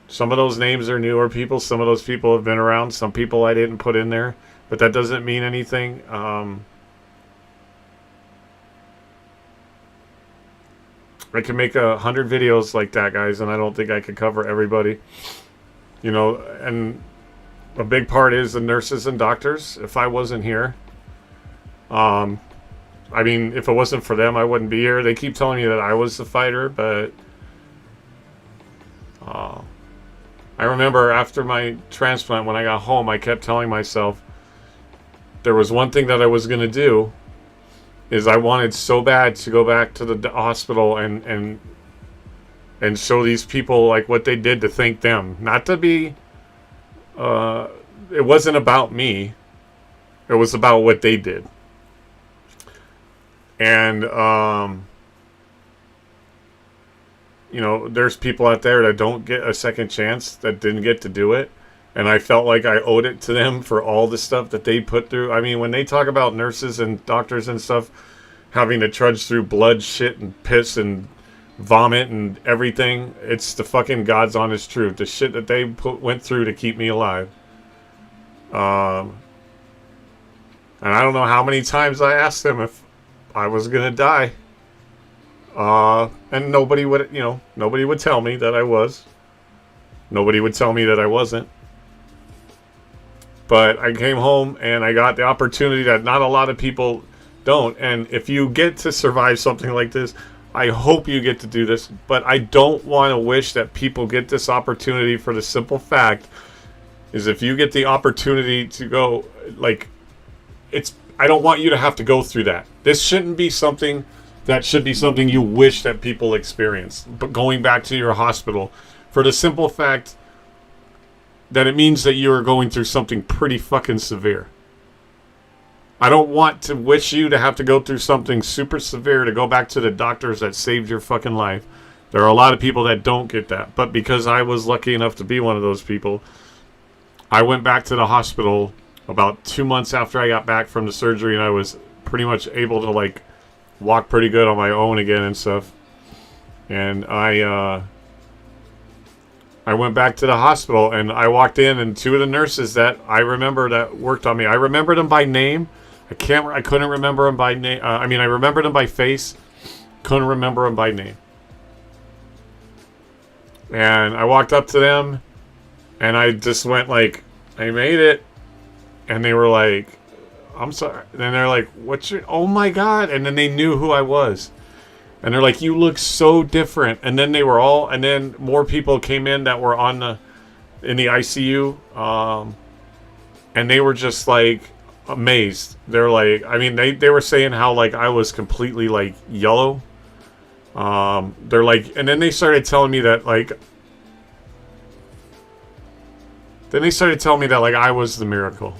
Some of those names are newer people. Some of those people have been around. Some people I didn't put in there. But that doesn't mean anything. I can make 100 videos like that, guys, and I don't think I could cover everybody. You know, and a big part is the nurses and doctors. If I wasn't here, I mean, if it wasn't for them, I wouldn't be here. They keep telling me that I was the fighter, but I remember after my transplant, when I got home, I kept telling myself there was one thing that I was going to do, is I wanted so bad to go back to the hospital and show these people like what they did, to thank them. Not to be, it wasn't about me. It was about what they did. And, you know, there's people out there that don't get a second chance, that didn't get to do it. And I felt like I owed it to them for all the stuff that they put through. I mean, when they talk about nurses and doctors and stuff having to trudge through blood, shit, and piss and vomit and everything, it's the fucking God's honest truth. The shit that they went through to keep me alive. And I don't know how many times I asked them if I was gonna die. And nobody would, you know, nobody would tell me that I was. Nobody would tell me that I wasn't. But I came home and I got the opportunity that not a lot of people don't. And if you get to survive something like this, I hope you get to do this. But I don't want to wish that people get this opportunity, for the simple fact is, if you get the opportunity to go, like, I don't want you to have to go through that. This shouldn't be something that should be something you wish that people experience. But going back to your hospital, for the simple fact that it means that you are going through something pretty fucking severe. I don't want to wish you to have to go through something super severe to go back to the doctors that saved your fucking life. There are a lot of people that don't get that. But because I was lucky enough to be one of those people, I went back to the hospital about 2 months after I got back from the surgery, and I was pretty much able to, like, walk pretty good on my own again and stuff. And I went back to the hospital, and I walked in, and two of the nurses that I remember that worked on me, I remembered them by name. I couldn't remember them by name. I mean, I remembered them by face. Couldn't remember them by name. And I walked up to them, and I just went like, I made it. And they were like, I'm sorry. And then they're like, what's your, oh my God. And then they knew who I was. And they're like, you look so different. And then they were all, and then more people came in that were in the ICU. And they were just like amazed. They're like, I mean, they were saying how like I was completely like yellow. They're like, and then they started telling me that like, I was the miracle.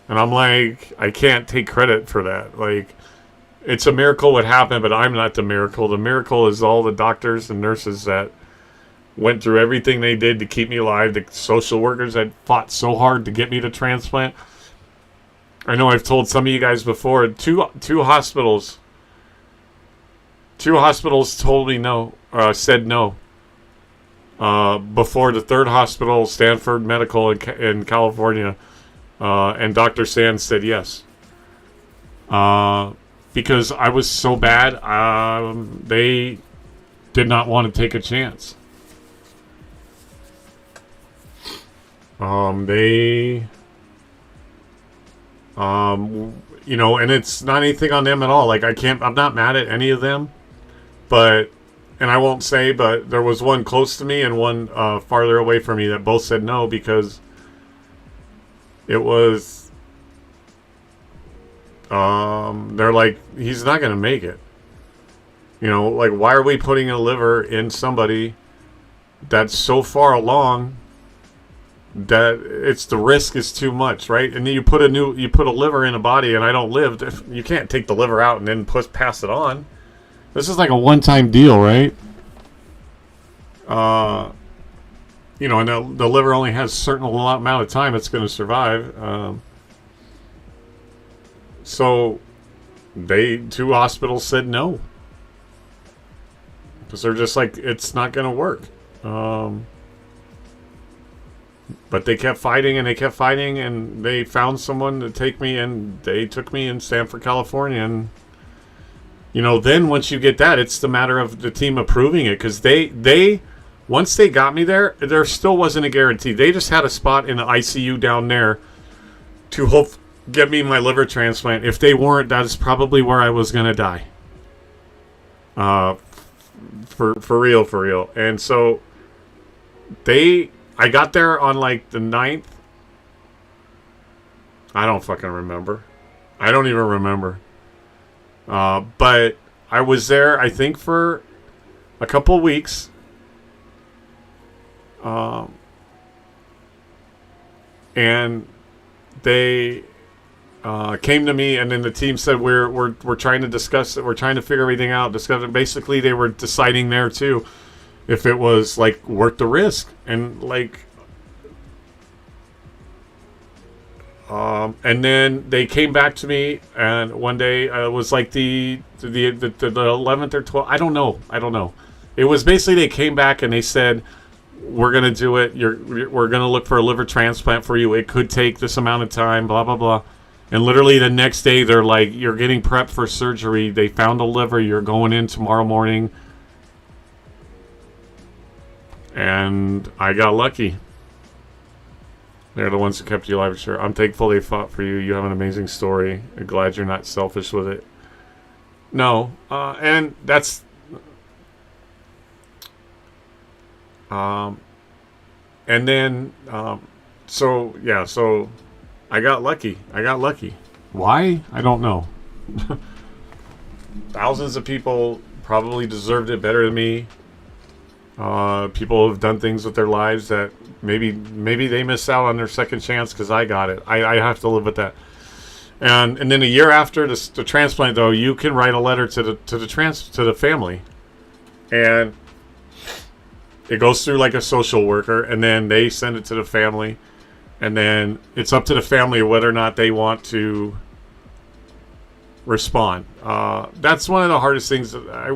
And I'm like, I can't take credit for that. Like, it's a miracle what happened, but I'm not the miracle. The miracle is all the doctors and nurses that went through everything they did to keep me alive. The social workers that fought so hard to get me to transplant. I know I've told some of you guys before, two hospitals told me no, said no. Before the third hospital, Stanford Medical in California, and Dr. Sands said yes. Because I was so bad, they did not want to take a chance. You know, and it's not anything on them at all. Like, I'm not mad at any of them, but, and I won't say, but there was one close to me and one farther away from me that both said no, because it was, they're like, he's not going to make it. You know, like, why are we putting a liver in somebody that's so far along that it's the risk is too much, right? And then you put a liver in a body, and I don't live. You can't take the liver out and then pass it on. This is like a one-time deal, right? You know, and the liver only has a certain amount of time it's going to survive. So two hospitals said no, because they're just like, it's not going to work. But they kept fighting, and they found someone to take me, and they took me in Stanford, California. And, you know, then once you get that, it's the matter of the team approving it, because they once they got me there still wasn't a guarantee. They just had a spot in the ICU down there to get me my liver transplant. If they weren't, that is probably where I was going to die. For real. And so I got there on like the 9th. I don't fucking remember. I don't even remember. But I was there, I think, for a couple weeks. And they came to me, and then the team said, we're trying to discuss it. We're trying to figure everything out. Discuss it. Basically, they were deciding there too if it was like worth the risk, and like, and then they came back to me, and one day it was like the 11th or 12th. I don't know. It was basically they came back and they said, we're gonna do it. We're gonna look for a liver transplant for you. It could take this amount of time. Blah blah blah. And literally the next day they're like, you're getting prepped for surgery. They found a liver. You're going in tomorrow morning. And I got lucky. They're the ones who kept you alive, sure. I'm thankful they fought for you. You have an amazing story. I'm glad you're not selfish with it. No. And that's... and then... so I got lucky. Why? I don't know. Thousands of people probably deserved it better than me. People have done things with their lives that maybe they miss out on their second chance because I got it. I have to live with that. And then a year after the transplant, though, you can write a letter to the family, and it goes through like a social worker, and then they send it to the family, and then it's up to the family whether or not they want to respond. That's one of the hardest things. I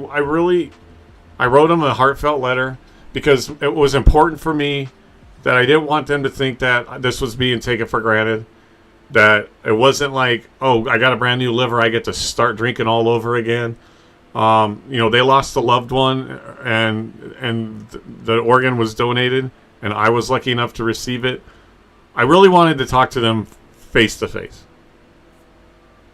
wrote them a heartfelt letter because it was important for me that I didn't want them to think that this was being taken for granted. That it wasn't like, oh, I got a brand new liver, I get to start drinking all over again. They lost a loved one, and the organ was donated, and I was lucky enough to receive it. I really wanted to talk to them face to face.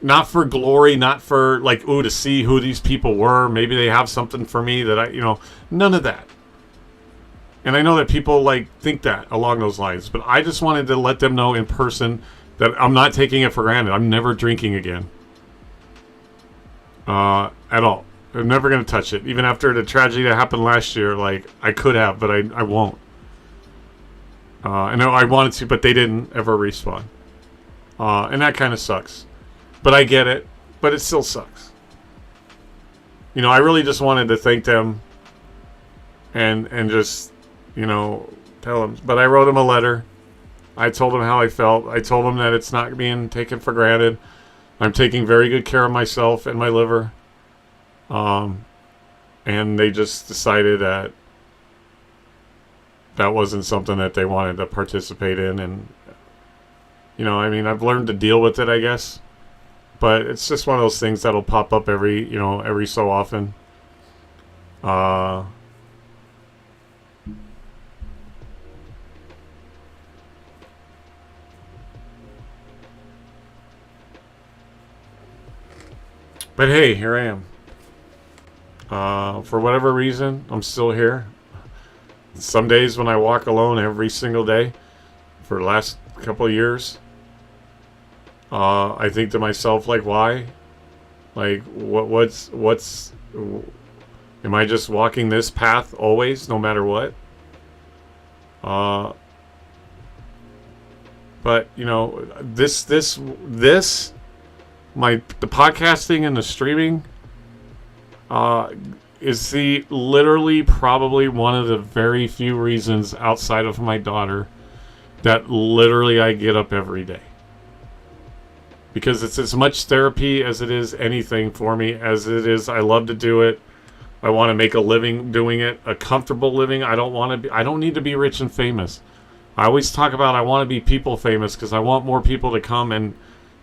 Not for glory, not for to see who these people were. Maybe they have something for me that none of that. And I know that people think that along those lines, but I just wanted to let them know in person that I'm not taking it for granted. I'm never drinking again. At all. I'm never going to touch it. Even after the tragedy that happened last year, I could have, but I won't. I know I wanted to, but they didn't ever respond. And that kind of sucks. But I get it, but it still sucks. I really just wanted to thank them and just, tell them. But I wrote them a letter. I told them how I felt. I told them that it's not being taken for granted. I'm taking very good care of myself and my liver. And they just decided that wasn't something that they wanted to participate in. And, I've learned to deal with it, I guess. But it's just one of those things that'll pop up every so often. But hey, here I am. For whatever reason, I'm still here. Some days when I walk alone every single day for the last couple of years, I think to myself, why? What's am I just walking this path always, no matter what? But the podcasting and the streaming is literally probably one of the very few reasons outside of my daughter that literally I get up every day. Because it's as much therapy as it is anything for me, as it is I love to do it. I want to make a living doing it, a comfortable living. I don't need to be rich and famous. I always talk about I want to be people famous because I want more people to come and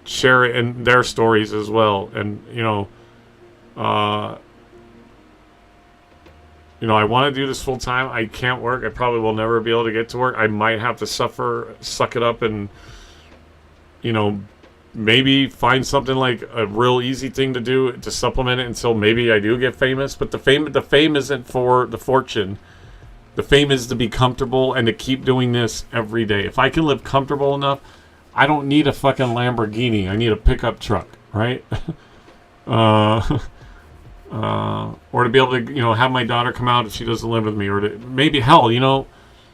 share it in their stories as well. And I want to do this full time. I can't work. I probably will never be able to get to work. I might have to suck it up, and maybe find something like a real easy thing to do to supplement it until maybe I do get famous. But the fame isn't for the fortune. The fame is to be comfortable and to keep doing this every day. If I can live comfortable enough, I don't need a fucking Lamborghini. I need a pickup truck, right? Or to be able to, have my daughter come out if she doesn't live with me, or to maybe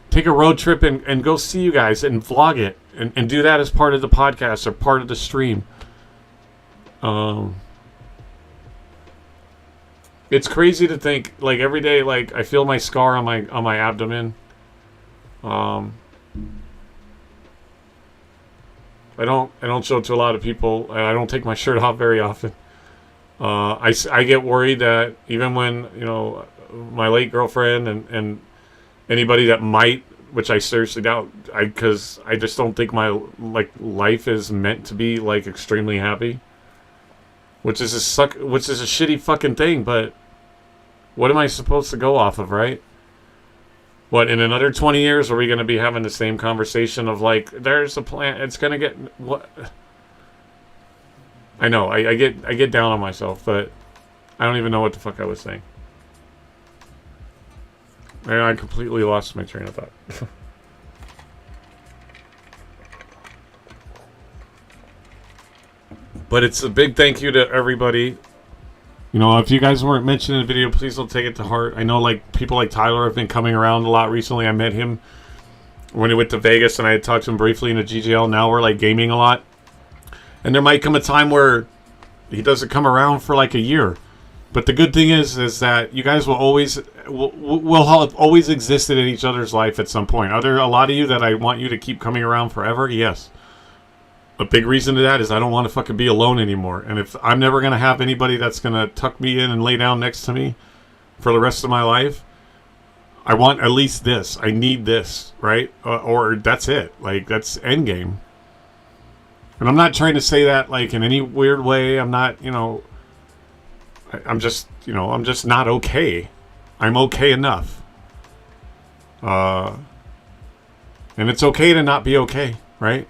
take a road trip and go see you guys and vlog it and do that as part of the podcast or part of the stream. It's crazy to think every day I feel my scar on my abdomen. I don't show it to a lot of people, and I don't take my shirt off very often. I get worried that even when my late girlfriend and anybody that might, which I seriously doubt, because I just don't think my life is meant to be extremely happy, which is a shitty fucking thing. But what am I supposed to go off of, right? What, in another 20 years are we going to be having the same conversation of there's a plan, it's going to get what? I know I get down on myself, but I don't even know what the fuck I was saying. I completely lost my train of thought. But it's a big thank you to everybody. If you guys weren't mentioned in the video, please don't take it to heart. I know people like Tyler have been coming around a lot recently. I met him when he went to Vegas, and I had talked to him briefly in a GGL. Now we're gaming a lot. And there might come a time where he doesn't come around for a year. But the good thing is that you guys will have always existed in each other's life at some point. Are there a lot of you that I want you to keep coming around forever? Yes. A big reason to that is I don't want to fucking be alone anymore. And if I'm never going to have anybody that's going to tuck me in and lay down next to me for the rest of my life, I want at least this. I need this, right? Or that's it. That's endgame. And I'm not trying to say that in any weird way. I'm not, I'm just, you know, I'm just not okay. I'm okay enough. And it's okay to not be okay, right?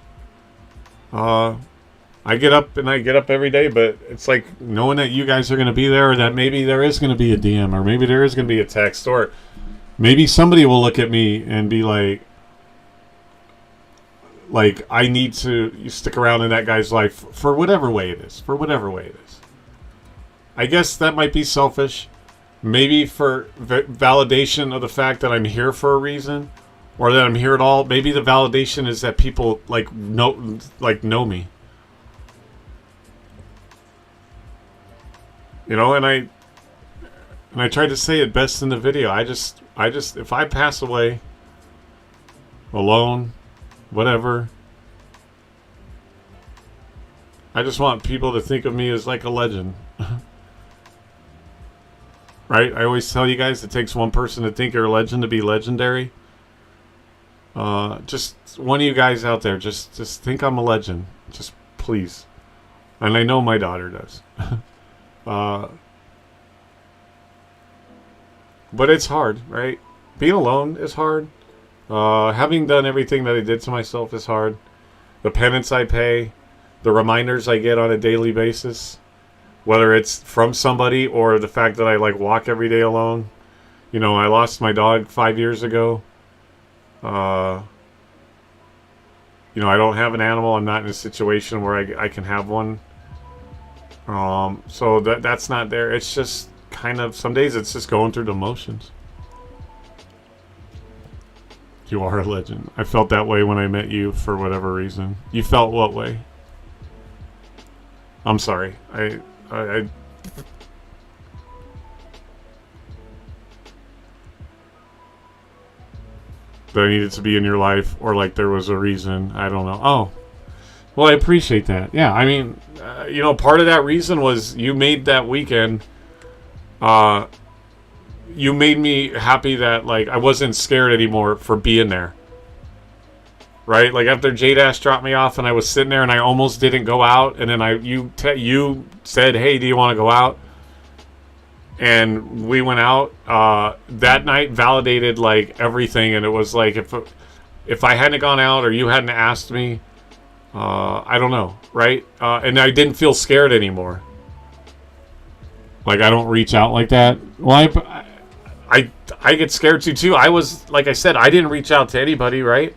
I get up every day, but it's like knowing that you guys are going to be there, or that maybe there is going to be a DM, or maybe there is going to be a text, or maybe somebody will look at me and be like, I need to stick around in that guy's life for whatever way it is. I guess that might be selfish. Maybe for validation of the fact that I'm here for a reason, or that I'm here at all. Maybe the validation is that people know me. You know, and I tried to say it best in the video. I just if I pass away alone, whatever, I just want people to think of me as like a legend. Right? I always tell you guys it takes one person to think you're a legend to be legendary. Just one of you guys out there, just think I'm a legend. Just please. And I know my daughter does. But it's hard, right? Being alone is hard. Having done everything that I did to myself is hard. The penance I pay, the reminders I get on a daily basis, whether it's from somebody or the fact that I walk every day alone. You know, I lost my dog 5 years ago. You know, I don't have an animal. I'm not in a situation where I can have one. So that's not there. It's just kind of, some days it's just going through the motions. You are a legend. I felt that way when I met you for whatever reason. You felt what way? I'm sorry. I that I needed to be in your life, or like there was a reason. I don't know. Oh, well, I appreciate that. Yeah, I mean, you know, part of that reason was you made that weekend. You made me happy that I wasn't scared anymore for being there. Right? Like after J-Dash dropped me off and I was sitting there and I almost didn't go out, and then you said, "Hey, do you want to go out?" And we went out. That night validated everything, and it was like if I hadn't gone out or you hadn't asked me, I don't know, right? And I didn't feel scared anymore. I don't reach out like that. Well, I get scared too. I was, like I said, I didn't reach out to anybody, right?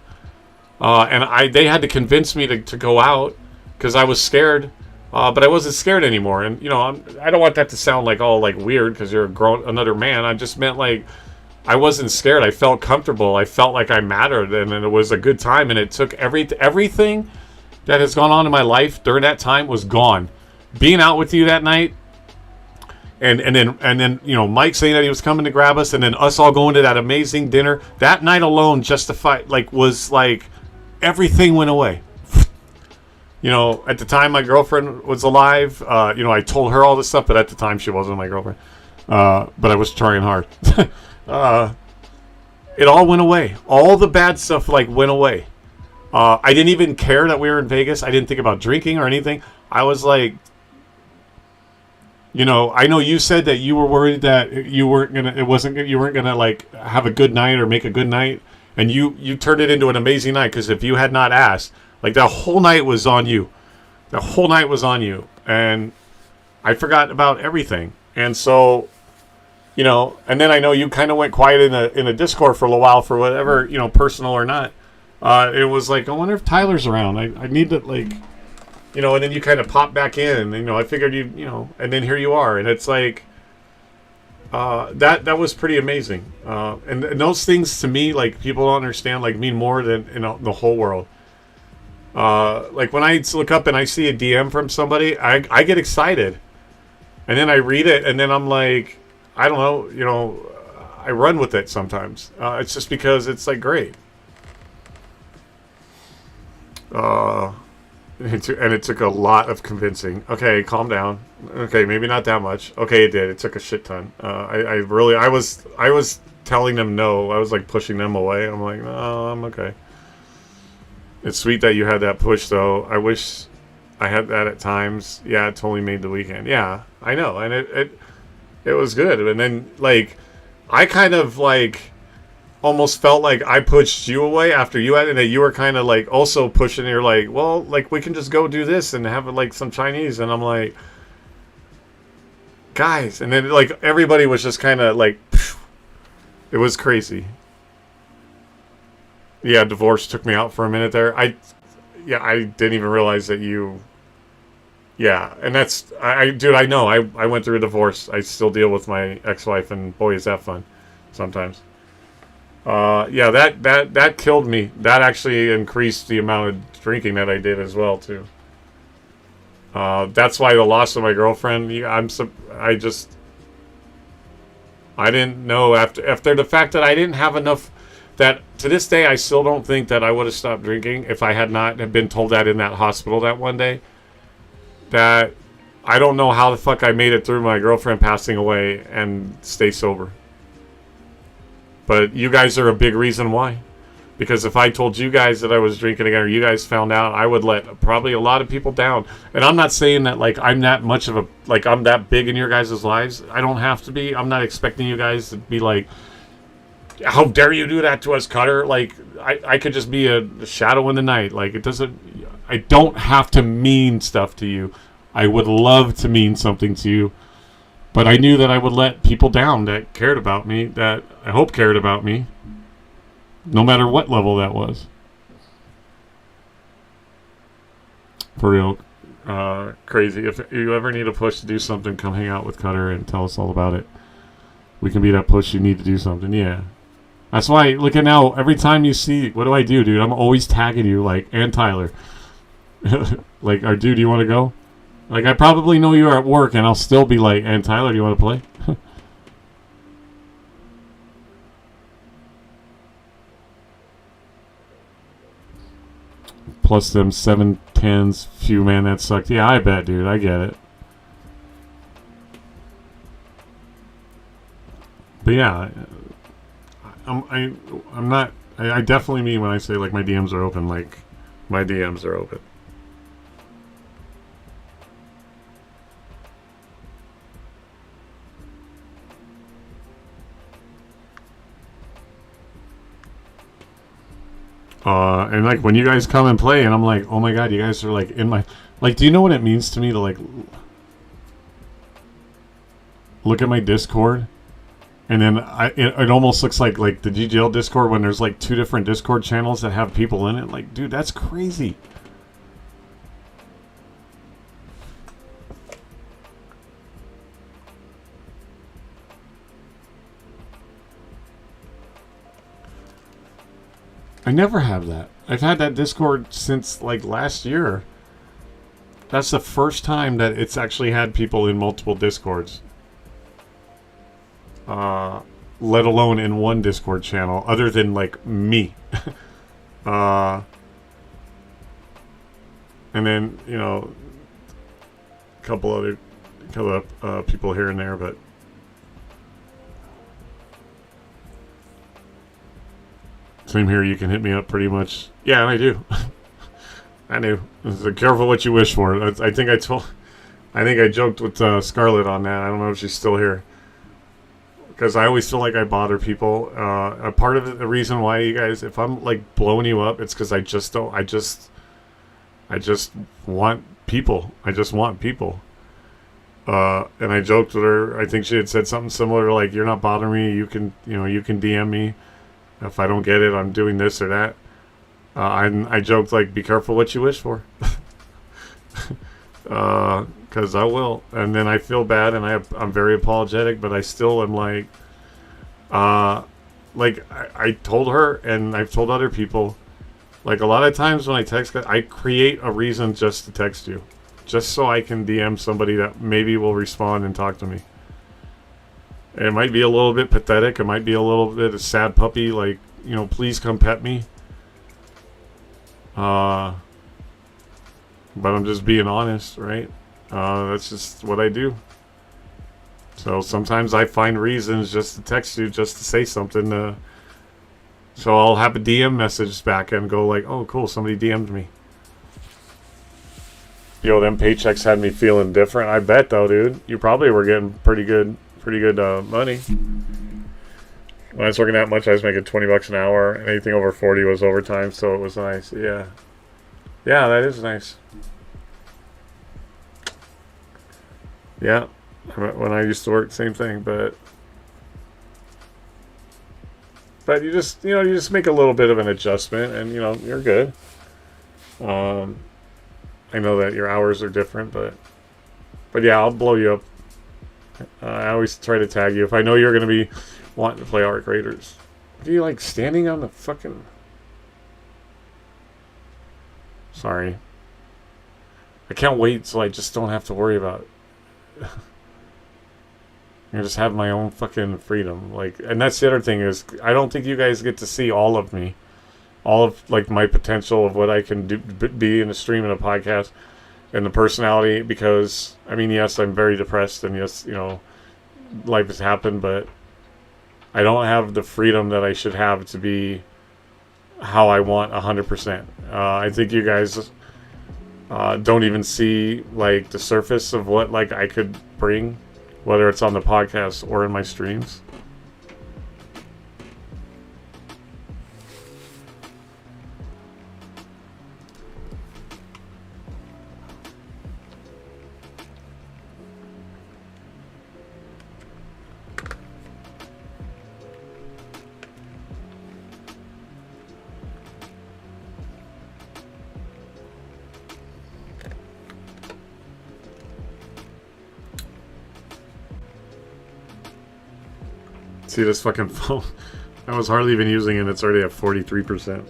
And they had to convince me to go out because I was scared. But I wasn't scared anymore. And, you know, I don't want that to sound all weird because you're another man. I just meant I wasn't scared. I felt comfortable. I felt like I mattered, and it was a good time. And it took everything that has gone on in my life during that time was gone. Being out with you that night, and then you know, Mike saying that he was coming to grab us, and then us all going to that amazing dinner. That night alone justified was everything went away. You know, at the time my girlfriend was alive. You know, I told her all this stuff, but at the time she wasn't my girlfriend. But I was trying hard. It all went away. All the bad stuff went away. I didn't even care that we were in Vegas. I didn't think about drinking or anything. I was you know, I know you said that you were worried that you weren't gonna have a good night or make a good night, and you turned it into an amazing night, because if you had not asked, that whole night was on you. The whole night was on you, and I forgot about everything. And so, you know, and then I know you kind of went quiet in a Discord for a little while for whatever, you know, personal or not. It was I wonder if Tyler's around. I need to you know, and then you kind of pop back in, and, you know, I figured you know, and then here you are, and it's that was pretty amazing. And those things to me, people don't understand, mean more than the whole world. When I look up and I see a DM from somebody, I get excited, and then I read it, and then I'm I don't know, you know, I run with it sometimes. It's just because it's great. It took a lot of convincing. Okay, calm down. Okay, maybe not that much. Okay, it did. It took a shit ton. I was telling them no. I was pushing them away. I'm no, I'm okay. It's sweet that you had that push, though. I wish I had that at times. Yeah, it totally made the weekend. Yeah, I know. And It was good. And then, like, I kind of, like, almost felt like I pushed you away after you had it, and that you were kind of, like, also pushing. You're like, well, like, we can just go do this and have, like, some Chinese. And I'm like, guys. And then, like, everybody was just kind of, like, phew. It was crazy. Yeah, divorce took me out for a minute there. I didn't even realize that you... Yeah, and that's... dude, I know. I went through a divorce. I still deal with my ex-wife, and boy, is that fun sometimes. Yeah, that killed me. That actually increased the amount of drinking that I did as well, too. That's why the loss of my girlfriend, I didn't know after the fact that I didn't have enough... That to this day, I still don't think that I would have stopped drinking if I had not have been told that in that hospital that one day. That I don't know how the fuck I made it through my girlfriend passing away and stay sober. But you guys are a big reason why. Because if I told you guys that I was drinking again, or you guys found out, I would let probably a lot of people down. And I'm not saying that, like, I'm that much of a... Like, I'm that big in your guys' lives. I don't have to be. I'm not expecting you guys to be like... How dare you do that to us, Cutter? Like, I could just be a shadow in the night. Like, it doesn't... I don't have to mean stuff to you. I would love to mean something to you. But I knew that I would let people down that cared about me, that I hope cared about me. No matter what level that was. For real. Crazy. If you ever need a push to do something, come hang out with Cutter and tell us all about it. We can be that push you need to do something. Yeah. That's why, look at now, every time you see, what do I do, dude? I'm always tagging you, like, and Tyler. Like, or dude, do you want to go? Like, I probably know you're at work, and I'll still be like, and Tyler, do you want to play? Plus them 7-10s, phew, man, that sucked. Yeah, I bet, dude, I get it. But yeah, I'm not... I definitely mean when I say, like, my DMs are open. Like, my DMs are open. And, like, when you guys come and play, and I'm like, oh my god, you guys are, like, in my... Like, do you know what it means to me to, like... Look at my Discord? And then it almost looks like the GGL Discord when there's like 2 different Discord channels that have people in it. Like, dude, that's crazy. I never have that. I've had that Discord since like last year. That's the first time that it's actually had people in multiple Discords. Let alone in one Discord channel, other than, like, me. And then, you know, a couple other people here and there, but... Same here, you can hit me up pretty much. Yeah, I do. I do. So careful what you wish for. I think I joked with Scarlett on that. I don't know if she's still here. Because I always feel like I bother people. A part of the reason why you guys, if I'm like blowing you up, it's because I just want people. I just want people. And I joked with her. I think she had said something similar, like, "You're not bothering me. You can DM me. If I don't get it, I'm doing this or that." I joked, like, be careful what you wish for. Because I will. And then I feel bad, and I'm very apologetic, but I still am like, I told her, and I've told other people, like, a lot of times when I text, I create a reason just to text you. Just so I can DM somebody that maybe will respond and talk to me. And it might be a little bit pathetic. It might be a little bit of sad puppy, like, you know, please come pet me. But I'm just being honest, right? That's just what I do. So sometimes I find reasons just to text you, just to say something. So I'll have a DM message back and go like, oh, cool, somebody DM'd me. Yo, them paychecks had me feeling different. I bet, though, dude. You probably were getting pretty good pretty good money. When I was working that much, I was making $20 an hour, and anything over 40 was overtime, so it was nice. Yeah, yeah, that is nice. Yeah, when I used to work, same thing, but you just you just make a little bit of an adjustment, and you're good. I know that your hours are different, but yeah, I'll blow you up. I always try to tag you if I know you're going to be wanting to play Arc Raiders. Do you like standing on the fucking... Sorry. I can't wait till I just don't have to worry about it. I just have my own fucking freedom. And that's the other thing is, I don't think you guys get to see all of me. All of, my potential of what I can do, be in a stream and a podcast. And the personality, because, I mean, yes, I'm very depressed, and yes, life has happened, but I don't have the freedom that I should have to be how I want 100%. I think you guys don't even see, the surface of what, I could bring, whether it's on the podcast or in my streams. See this fucking phone? I was hardly even using it. It's already at 43%.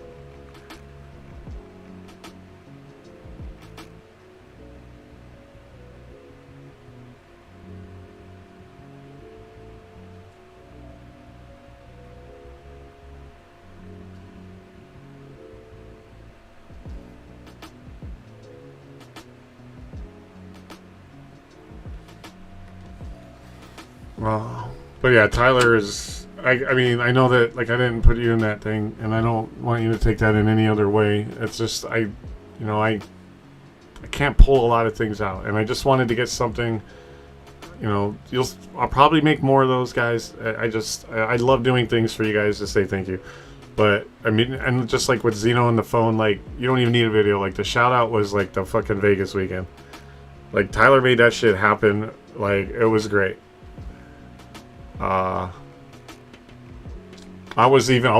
Well, but yeah, Tyler is... I mean, I know that, I didn't put you in that thing, and I don't want you to take that in any other way. It's just, I can't pull a lot of things out, and I just wanted to get something, I'll probably make more of those, guys. I love doing things for you guys to say thank you. But, I mean, and just with Zeno on the phone, you don't even need a video. The shout-out was, the fucking Vegas weekend. Tyler made that shit happen. It was great. I'll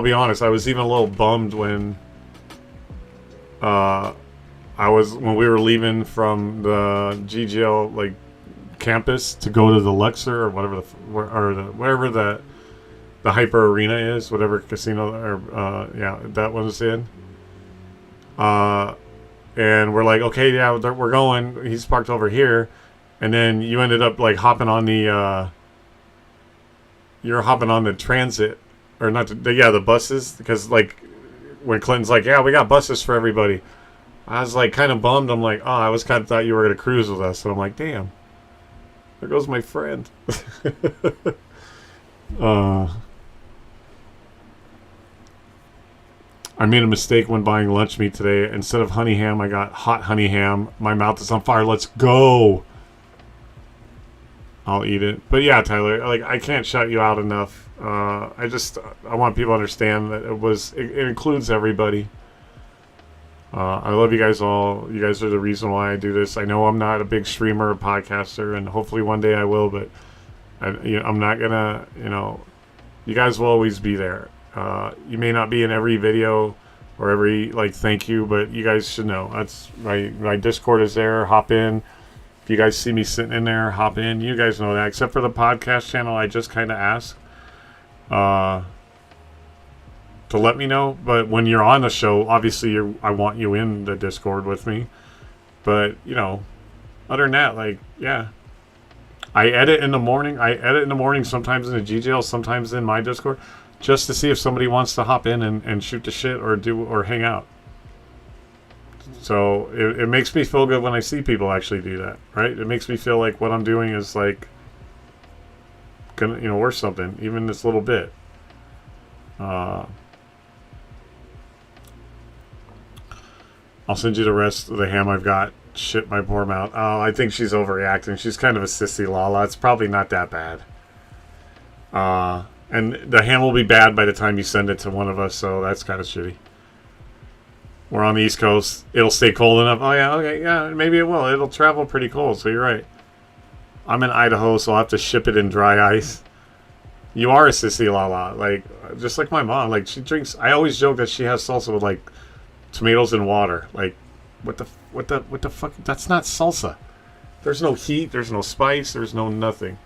be honest, I was even a little bummed when when we were leaving from the GGL campus to go to the Luxor or whatever wherever the Hyper Arena is, whatever casino or yeah, that was in. And we're okay, yeah, we're going. He's parked over here, and then you ended up hopping on the you're hopping on the transit, or not the buses, because when Clinton's yeah, we got buses for everybody, I was kind of bummed. I'm oh, I was kind of thought you were gonna cruise with us, and I'm damn, there goes my friend. I made a mistake when buying lunch meat today. Instead of honey ham, I got hot honey ham. My mouth is on fire. Let's go. I'll eat it. But yeah, Tyler, I can't shout you out enough. I want people to understand that it includes everybody. I love you guys all. You guys are the reason why I do this. I know I'm not a big streamer or podcaster, and hopefully one day I will, but I'm not gonna, you guys will always be there. You may not be in every video or every thank you, but you guys should know. That's my Discord is there. Hop in. If you guys see me sitting in there, hop in. You guys know that. Except for the podcast channel, I just kind of ask to let me know. But when you're on the show, obviously I want you in the Discord with me. But other than that, yeah, I edit in the morning. Sometimes in the GGL, sometimes in my Discord, just to see if somebody wants to hop in and shoot the shit or hang out. So it makes me feel good when I see people actually do that, right? It makes me feel like what I'm doing is gonna worth something, even this little bit. I'll send you the rest of the ham I've got. Shit, my poor mouth. Oh, I think she's overreacting. She's kind of a sissy Lala. It's probably not that bad. And the ham will be bad by the time you send it to one of us, so that's kind of shitty. We're on the East Coast. It'll stay cold enough. Oh, yeah, okay, yeah, maybe it will. It'll travel pretty cold, so you're right. I'm in Idaho, so I'll have to ship it in dry ice. You are a sissy, Lala. Like, just like my mom. Like, she drinks... I always joke that she has salsa with, like, tomatoes and water. Like, what the fuck? That's not salsa. There's no heat. There's no spice. There's no nothing.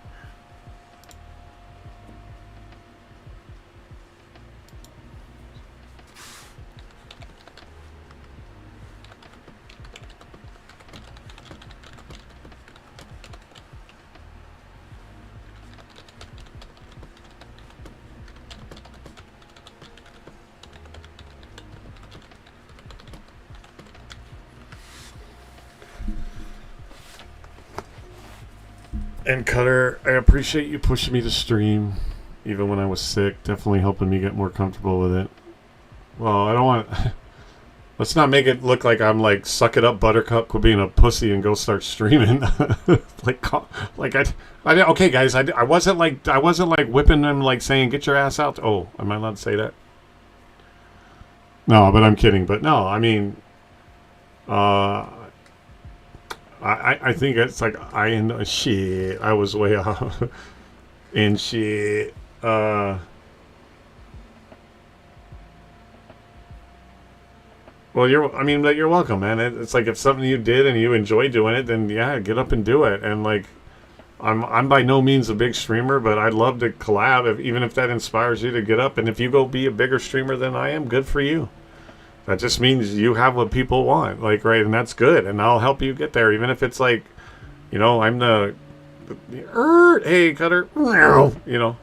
And Cutter, I appreciate you pushing me to stream, even when I was sick. Definitely helping me get more comfortable with it. Well, I don't want... Let's not make it look like I'm like, suck it up, Buttercup, quit being a pussy and go start streaming. Okay, guys, I wasn't like whipping them, like saying, get your ass out. Oh, am I allowed to say that? No, but I'm kidding. But no, I mean, I think it's like shit. I was way off. And shit. Well, you're welcome, man. It's like if something you did and you enjoy doing it, then yeah, get up and do it. And like, I'm by no means a big streamer, but I'd love to collab, even if that inspires you to get up. And if you go be a bigger streamer than I am, good for you. That just means you have what people want, like, right, and that's good, and I'll help you get there, even if it's like, you know, I'm the hey, Cutter, you know,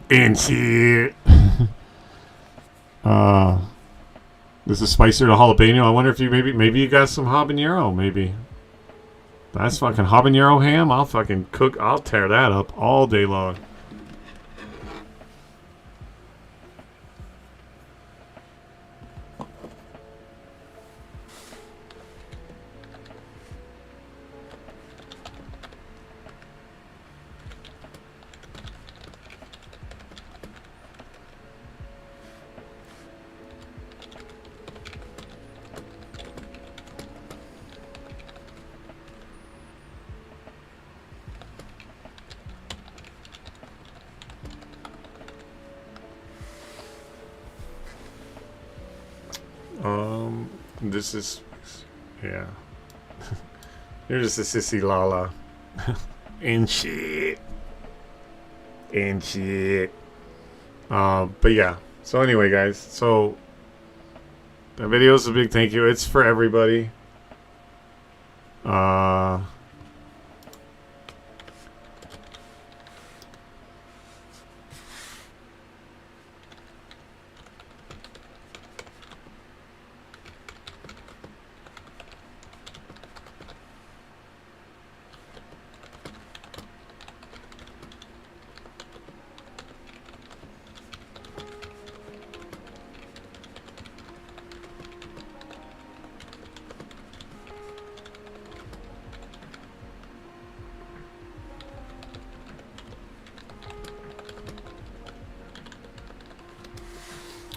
and shit. This is spicier to jalapeno. I wonder if you maybe you got some habanero, maybe. That's fucking habanero ham. I'll fucking cook. I'll tear that up all day long. This is, yeah. You're just a sissy Lala. And shit. And shit. But yeah. So anyway, guys. So the video is a big thank you. It's for everybody.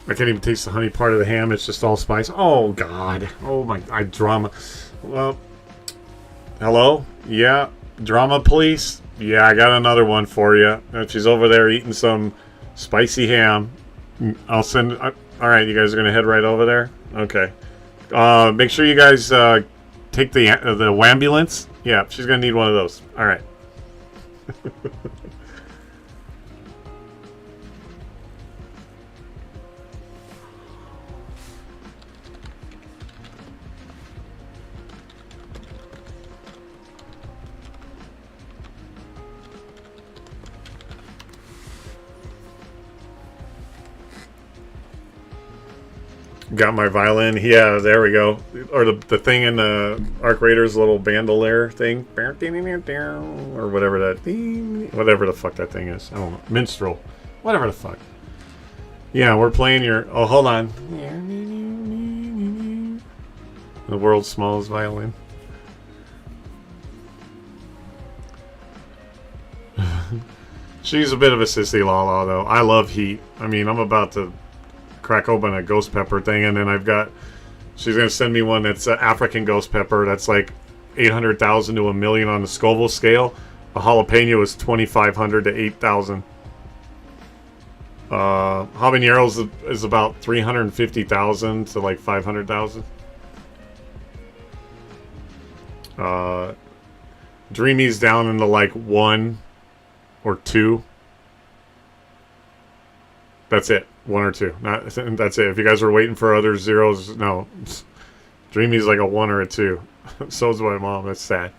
I can't even taste the honey part of the ham. It's just all spice. Oh, God. Oh, my. Drama. Well, hello? Yeah. Drama police? Yeah, I got another one for you. She's over there eating some spicy ham. I'll send... all right, you guys are going to head right over there? Okay. Make sure you guys take the wambulance. Yeah, she's going to need one of those. All right. Got my violin. Yeah, there we go. Or the thing in the Arc Raiders little bandolier thing. Or whatever that... Whatever the fuck that thing is. I don't know. Minstrel. Whatever the fuck. Yeah, we're playing your... Oh, hold on. The world's smallest violin. She's a bit of a sissy lala, though. I love heat. I mean, I'm about to crack open a ghost pepper thing, and then I've got... She's going to send me one that's African ghost pepper. That's like 800,000 to a million on the Scoville scale. A jalapeno is 2,500 to 8,000. Habaneros is about 350,000 to like 500,000. Dreamy's down into like 1 or 2. That's it. 1 or 2. That's it. If you guys were waiting for other zeros, no. Dreamy's like a 1 or a 2. So is my mom. That's sad.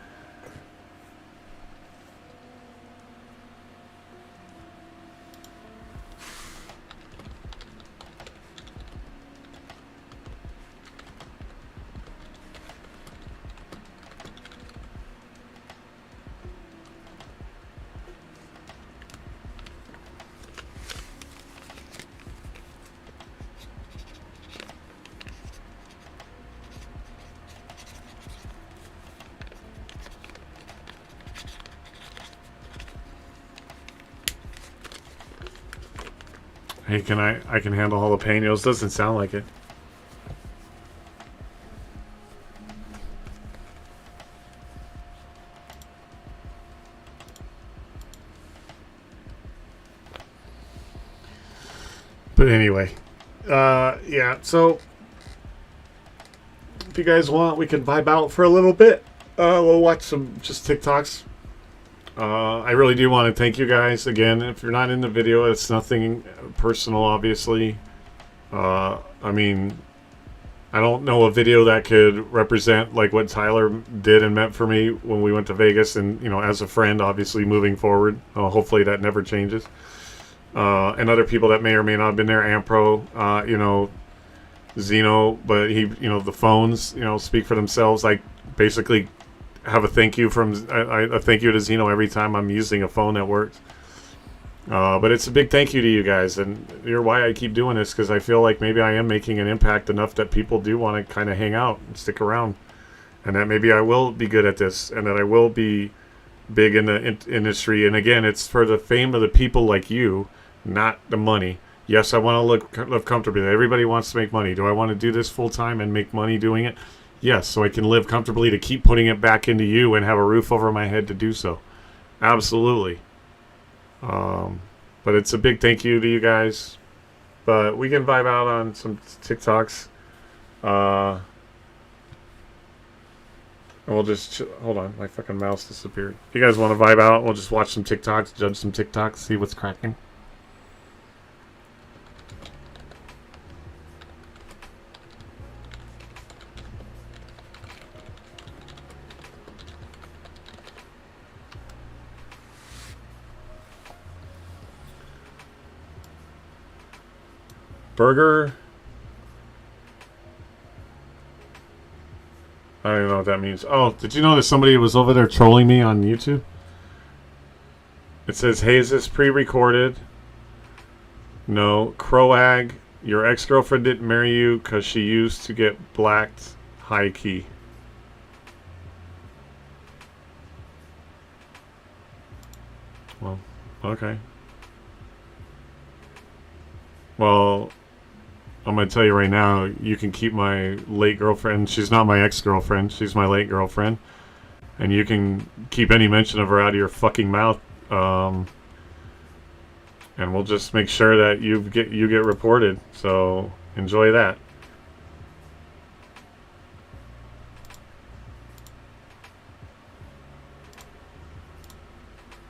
Hey, I can handle jalapenos. Doesn't sound like it. But anyway, yeah, so if you guys want, we can vibe out for a little bit. We'll watch some just TikToks. I really do want to thank you guys again. If you're not in the video, it's nothing personal, obviously. I mean, I don't know a video that could represent like what Tyler did and meant for me when we went to Vegas, and you know, as a friend, obviously moving forward. Hopefully that never changes. And other people that may or may not have been there, Ampro, you know, Zeno, but he, you know, the phones, you know, speak for themselves. I basically have a thank you from a thank you to Zeno every time I'm using a phone that works. But it's a big thank you to you guys, and you're why I keep doing this, because I feel like maybe I am making an impact enough that people do want to kind of hang out and stick around, and that maybe I will be good at this, and that I will be big in the industry. And again, it's for the fame of the people like you, not the money. Yes, I want to live comfortably. Everybody wants to make money. Do I want to do this full time and make money doing it? Yes, so I can live comfortably to keep putting it back into you and have a roof over my head to do so. Absolutely. But it's a big thank you to you guys. But we can vibe out on some TikToks. And we'll just... hold on, my fucking mouse disappeared. If you guys want to vibe out, we'll just watch some TikToks, judge some TikToks, see what's cracking. Burger. I don't even know what that means. Oh, did you know that somebody was over there trolling me on YouTube? It says, hey, is this pre-recorded? No. Croag, your ex-girlfriend didn't marry you because she used to get blacked. High key. Well, okay. Well, I'm going to tell you right now, you can keep my late girlfriend. She's not my ex-girlfriend. She's my late girlfriend. And you can keep any mention of her out of your fucking mouth. And we'll just make sure that you get reported. So enjoy that.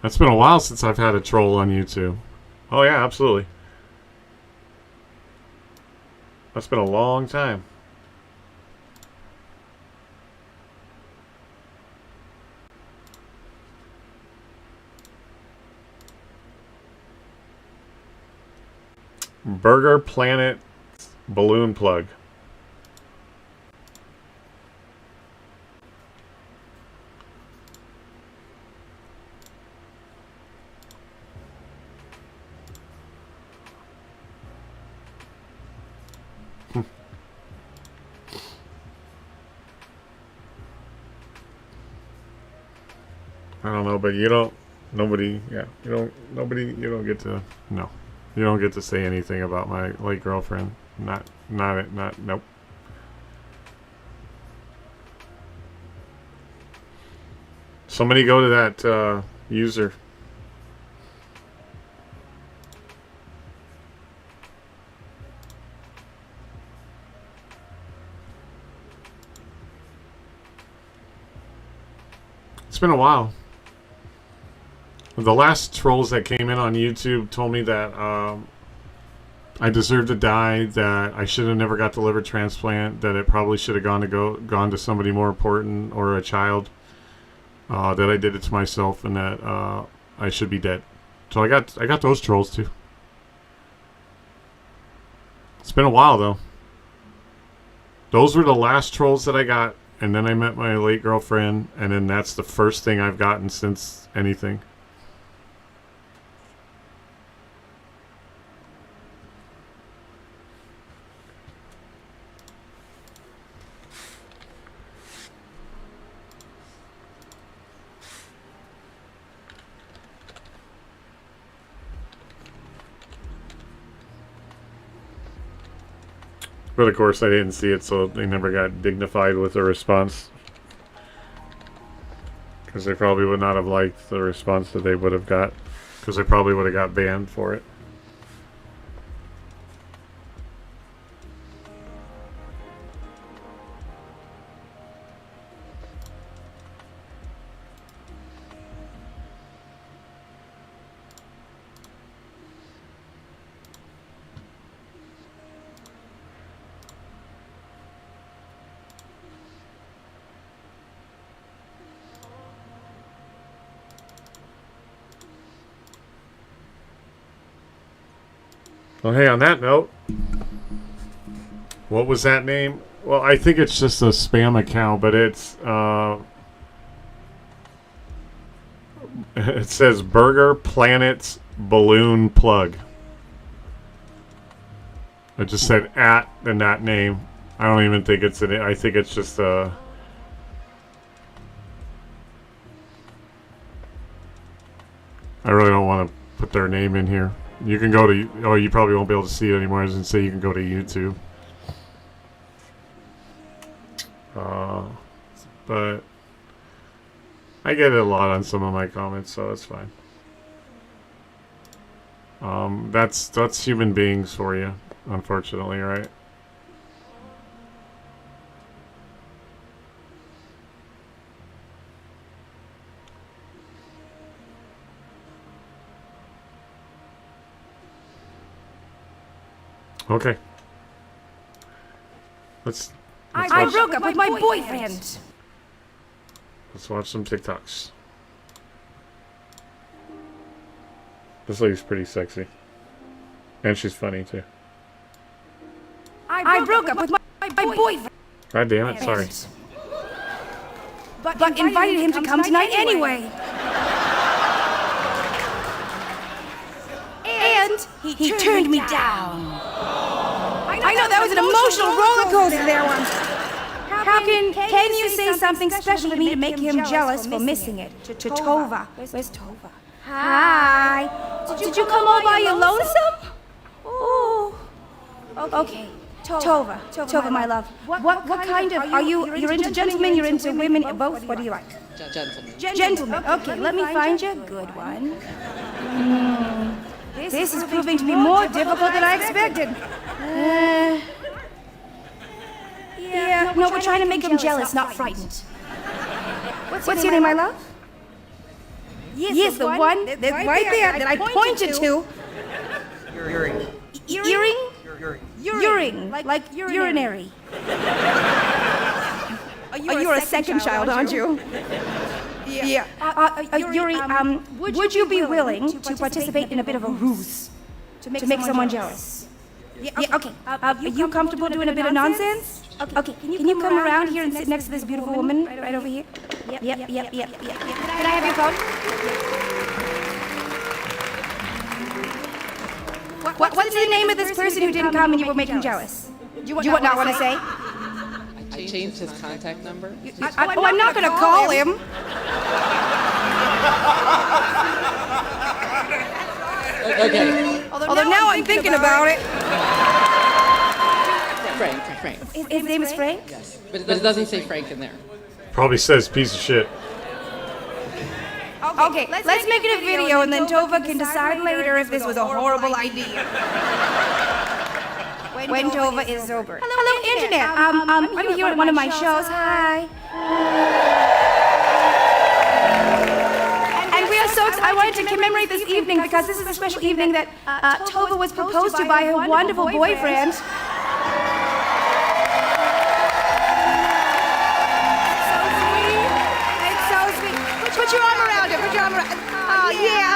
It's been a while since I've had a troll on YouTube. Oh yeah, absolutely. That's been a long time. Burger Planet balloon plug. I don't know, but you don't Nobody, yeah, you don't get to, no. You don't get to say anything about my late girlfriend. Not, nope. Somebody go to that, user. It's been a while. The last trolls that came in on YouTube told me that I deserved to die, that I should have never got the liver transplant, that it probably should have gone to somebody more important or a child, that I did it to myself, and that I should be dead. So I got those trolls too. It's been a while though. Those were the last trolls that I got, and then I met my late girlfriend, and then that's the first thing I've gotten since anything. But of course I didn't see it, so they never got dignified with a response. Because they probably would not have liked the response that they would have got. Because they probably would have got banned for it. Well, hey, on that note, what was that name? Well, I think it's just a spam account, but it's, it says Burger Planet's Balloon Plug. I just said at and that name. I don't even think it's I think it's just I really don't want to put their name in here. You can go to, oh, you probably won't be able to see it anymore. I was going to say you can go to YouTube. But I get it a lot on some of my comments, so it's fine. That's human beings for you, unfortunately, right? Okay. I broke up with my boyfriend. Let's watch some TikToks. This lady's pretty sexy. And she's funny too. I broke up with my boyfriend. God damn it, sorry. But invited him to come tonight anyway. And he turned me down. I know that was an emotional roller coaster there once. How can you say something special to me to make him jealous for missing it? To Tova. Where's Tova? Hi. Did you come all by your lonesome? Oh. Okay. Tova, my love. What kind of, you're into gentlemen, you're into women, both? What do you like? Gentlemen. Okay, let me find you a good one. This is proving to be more difficult than I expected. Yeah, no, we're trying to make him jealous, not frightened. What's your name, my love? Yes, the one right there that I pointed to. Earring? Urine, like urinary. You're a second child, aren't you? Yeah. Yuri, would you be willing to participate in a bit of a ruse to make someone jealous? Yeah, okay. Are you comfortable doing a bit of nonsense? Okay, can you come around here and sit next to this beautiful woman right over here? Yep. Can I have your phone? What's the name of this person who didn't come and you were making jealous? You would not want to say? I changed his contact number. I'm not going to call him. Okay. Although now I'm thinking about it. Frank. His name is Frank? But it doesn't say Frank in there. Probably says piece of shit. Okay, let's make it a video and then Tova can decide later if this was a horrible idea. When Tova is sober. Hello, Internet. I'm here at one of my shows. Hi. And we are so I wanted to commemorate this evening because this is a special evening that Tova was proposed to by her wonderful boyfriend. Put your arm around her. Put your arm around. Oh, yeah.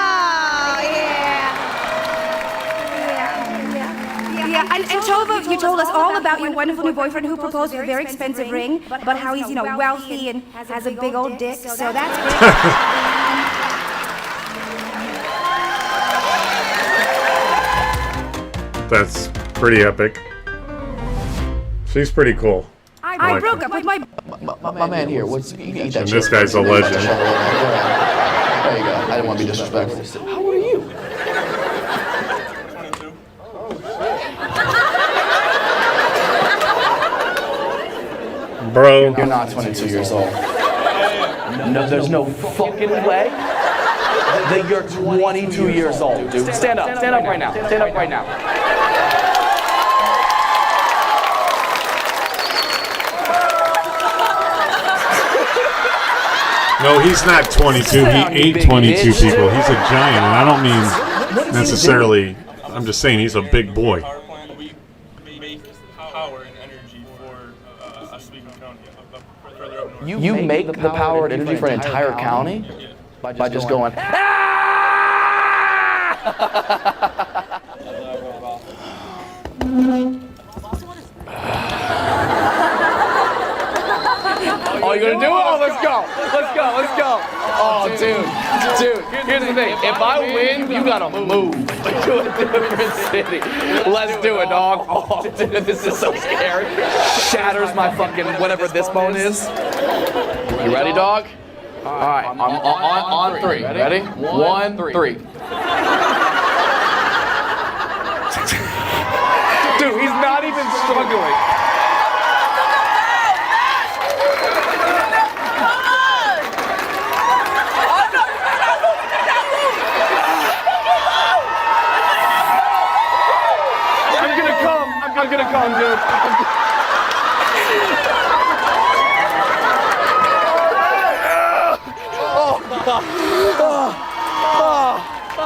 And Tova, you told us all about your wonderful new boyfriend who proposed with a very expensive ring, but how he's, wealthy and has a big old dick. So that's great. That's pretty epic. She's pretty cool. I broke up with my man here. What's you eat that? And this guy's a legend. There you go. I didn't want to be disrespectful. How old are you? Bro. You're not 22 years old. No, there's no fucking way that you're 22 years old, dude. Stand up. Stand up right now. Stand up right now. No, he's not 22. He ate 22 people. He's a giant, and I don't mean necessarily. I'm just saying he's a big boy. We make power and energy for a speaking county further up north. You make the power and energy for an entire county by just going. Oh, you're gonna do it? Oh, let's go. Oh, dude, here's the thing. If I win, you gotta move to a different city. Let's do it, dog. Oh, dude, this is so scary. Shatters my fucking whatever this bone is. You ready, dog? All right, I'm on three. Ready? 1, 3. Dude, he's not even struggling. I'm gonna come, dude.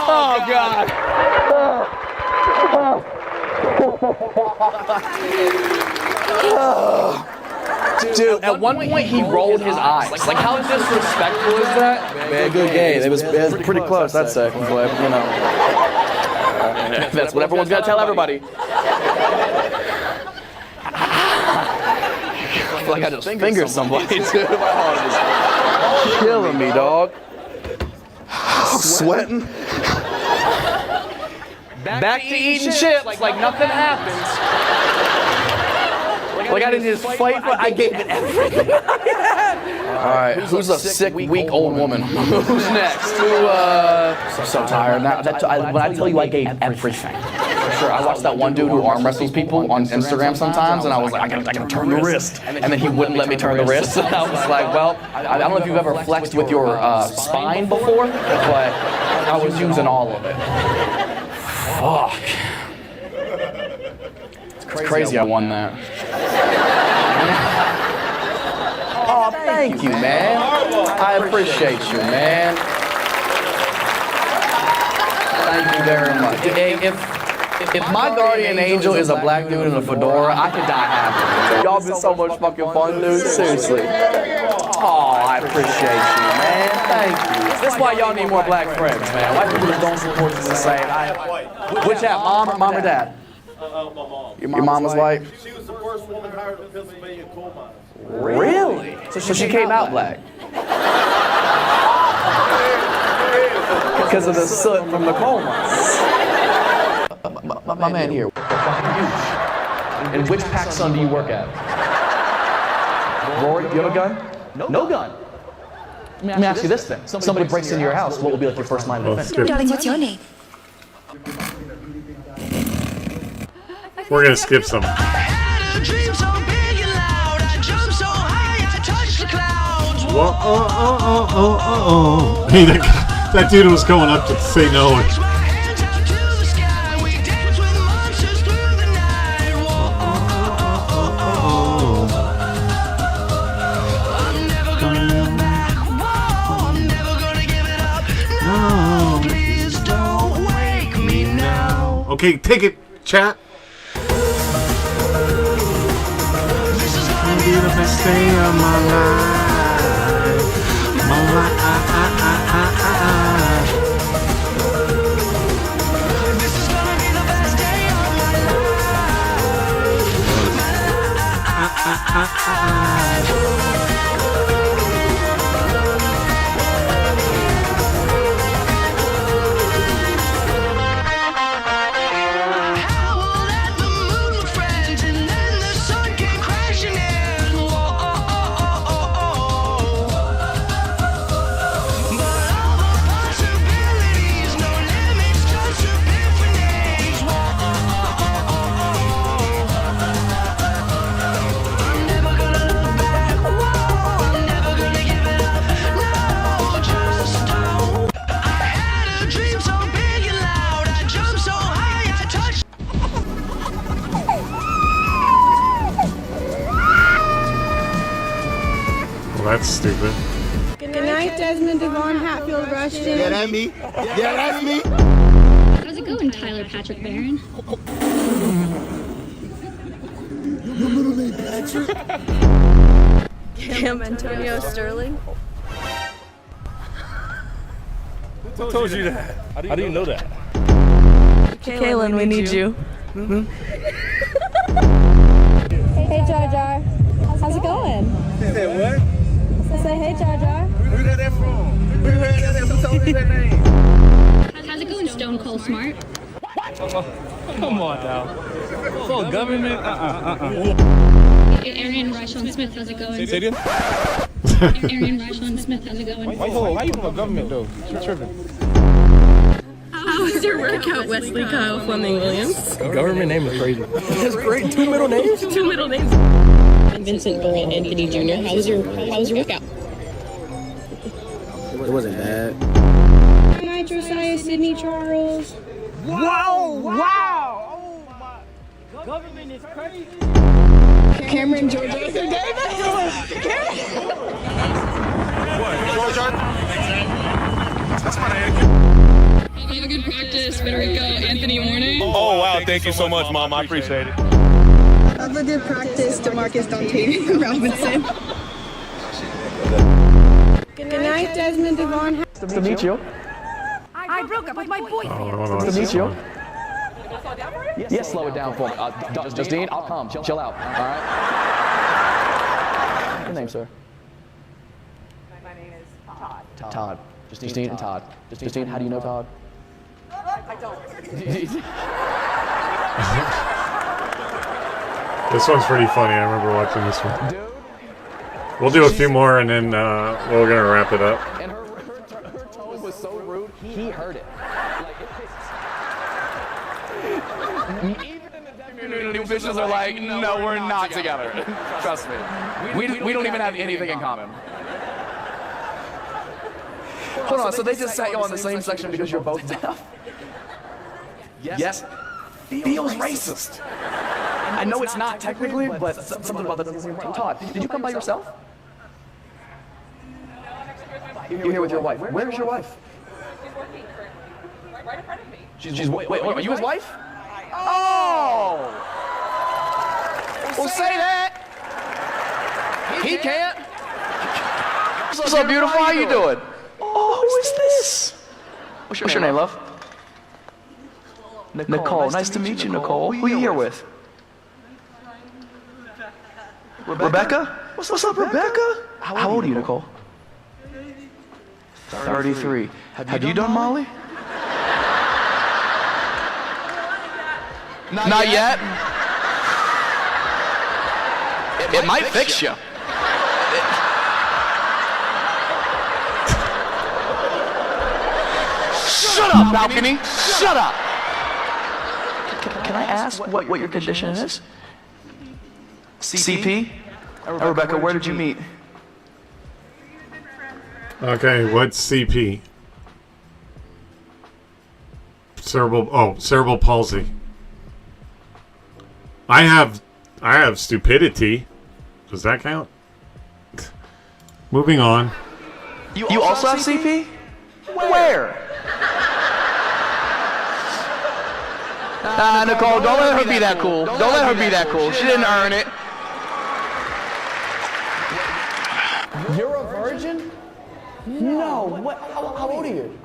Oh, God. Dude, at one point he rolled his eyes. Like, how disrespectful is that? Man, good game. It was pretty close that second clip, you know. That's what everyone's gonna tell everybody. I feel like I just fingered somebody, dude. My heart is killing me, dog. Sweating. Back to eating chips like nothing happens. Like I didn't just fight, but I gave it everything. All right, who's a sick, weak old woman? Who's next? I'm so tired now. When I tell you I gave everything. For sure. I watched that one dude who arm wrestles people on Instagram sometimes, and I was like, I gotta turn the wrist. And then he wouldn't let me turn the wrist. And I was like, well, I don't know if you've ever flexed with your spine before, but I was using all of it. Fuck. It's crazy I won that. Oh, thank you, man. I appreciate you, man. Thank you very much. If my guardian angel is a black dude in a fedora, I could die happy. Y'all been so much fucking fun, dude. Seriously. Oh, I appreciate you, man. Thank you. That's why y'all need more black friends, man. White people don't support you the same. Which hat, mom or dad? My mom. Your mom was white? She was the first woman hired in Pennsylvania coal mines. Really? So she came out black? Because of the soot from the coal mines. My man here. And which PacSun do you work at? Rory, do you have a gun? No gun. Let me ask you this then. Somebody breaks into your house, what will be like your first line of defense? Darling, what's your name? We're gonna skip some. Whoa, Hey, that dude was going up to say no. Okay, take it, chat. This is gonna be the best day of my life. My life. This is gonna be the best day of my life. That's stupid. Good night, Desmond Devon Hatfield Rushton. Yeah, that's me. Yeah, that's me. How's it going, Tyler Patrick Barron? Cam Antonio Sterling. Who told you that? How do you know that? Kaylin, we need you. Hey, Jar Jar. How's it going? Say what? Say hey, Jar Jar. Where you got that from? Where you got that from? Who told you that name? How's it going, Stone Cold Smart? Come on now. For government? Arian Rashon Smith, how's it going? Say it again? Arian Rashon Smith, how's it going? Why you for government though? You're tripping. How was your workout, Wesley Kyle Fleming Williams? Government name is crazy. That's great. Two middle names? Two middle names. Vincent Burrell Anthony Jr. How was your workout? It wasn't bad. Good night, Josiah Sidney Charles. Wow! Wow! Oh my! Government is crazy. Cameron Georgia. What? Georgia? That's my name. Have a good practice. Better go, Anthony Warner. Oh wow, thank you so much, Mom. I appreciate it. Have a good practice, DeMarcus Dante Robinson. Good night, Desmond Devon. Nice to meet you. I broke up with my boyfriend. Nice to meet you. Yes, slow it down for me. Justine, I'll come. Chill out. All right. What's your name, sir? My name is Todd. Todd. Justine and Todd. Justine, how do you know Todd? I don't. This one's pretty funny. I remember watching this one. We'll do a few more and then we're gonna wrap it up. And her tone was so rude, he heard it. Even in the community, officials are like, no, we're not together. Trust me. We don't even have anything in common. Hold on, so they just sat you on the same section because you're both deaf? Yes? Feels racist. I know it's not technically, but something about that doesn't seem right. Todd, did you come by yourself? You're here with your wife. Where's your wife? She's working right in front of me. She's wait, are you his wife? Oh! Well, say that. He can't. What's up, beautiful? How you doing? Oh, who is this? What's your name, love? Nicole. Nice to meet you, Nicole. Who are you here with? Rebecca? What's up, Rebecca? How old are you, Nicole? 33. Have you done Molly? Not yet. It might fix you. Shut up, balcony. Shut up. Can I ask what your condition is? CP? Rebecca, where did you meet? Okay, what's CP? Cerebral palsy. I have stupidity. Does that count? Moving on. You also have CP? Where? Nah, Nicole, don't let her be that cool. Don't let her be that cool. She didn't earn it. You're a virgin? No. What? How old are you?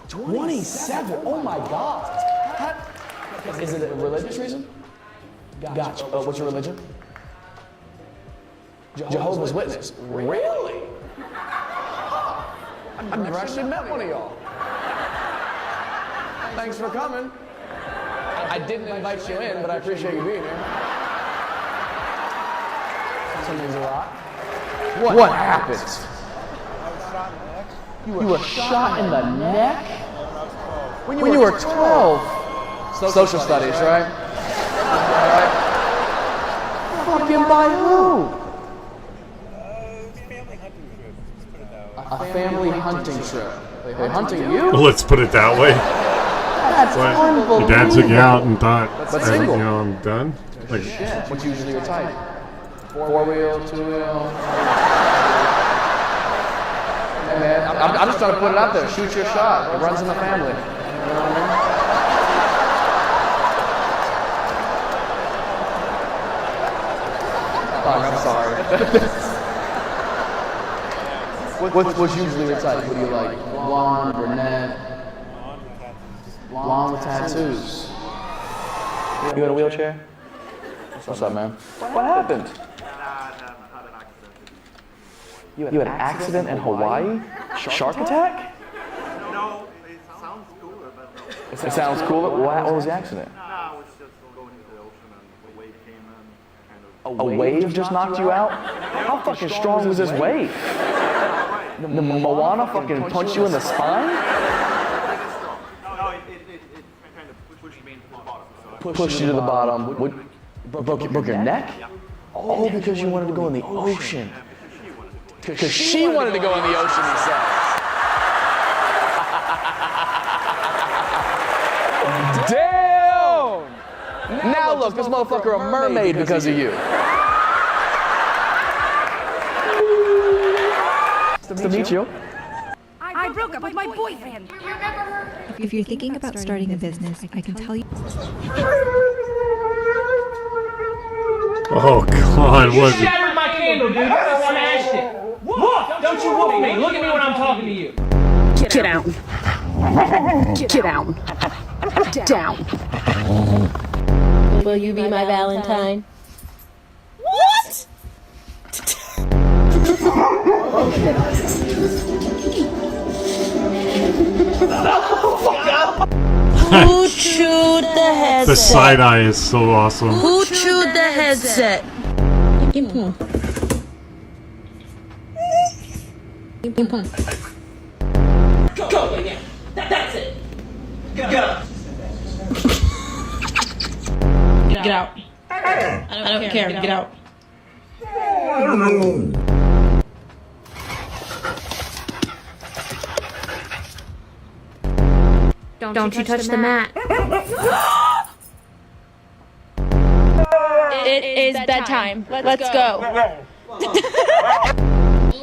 27. Oh my God. Is it a religious reason? Gotcha. What's your religion? Jehovah's Witness. Really? I've never actually met one of y'all. Thanks for coming. I didn't invite you in, but I appreciate you being here. Something's a lot. What happened? You were shot in the neck? When you were 12. Social studies, right? Fucking by who? A family hunting trip. They hunting you? Well, let's put it that way. That's unbelievable. Your dad took you out and thought, But single. I'm done. Like, Shit. What's usually your type? 4-wheel, 2-wheel. Hey man, I'm just trying to put it out there. Shoot your shot. It runs in the family. You know what I mean? Fuck, I'm sorry. What's usually your type? What do you like? Blonde, brunette? Blonde with tattoos. You in a wheelchair? What's up, man? What happened? You had an accident in Hawaii? Shark attack? No, it sounds cooler, but no. It sounds cooler? What was the accident? No, I was just going into the ocean and a wave came in. A wave just knocked you out? How fucking strong was this wave? The Moana fucking punched you in the spine? No, it kind of pushed me into the bottom. So Pushed you to the bottom. Broke your neck? Oh, because you wanted to go in the ocean. Because she wanted to go in the ocean, he says. Damn! Now look, this motherfucker a mermaid because of you. Nice to meet you. I broke up with my boyfriend. If you're thinking about starting a business, I can tell you. oh God, You what? shattered my candle, dude. I want to ask it. Look! Don't you look at me. Look at me when I'm talking to you. Get out. Get out. Down. Will you be my Valentine? What? Who chewed the headset? The side eye is so awesome. Who chewed the headset? Go, yeah. That's it. Go. Get out. I don't care. Get out. Don't you touch the mat. It is bedtime. Let's go.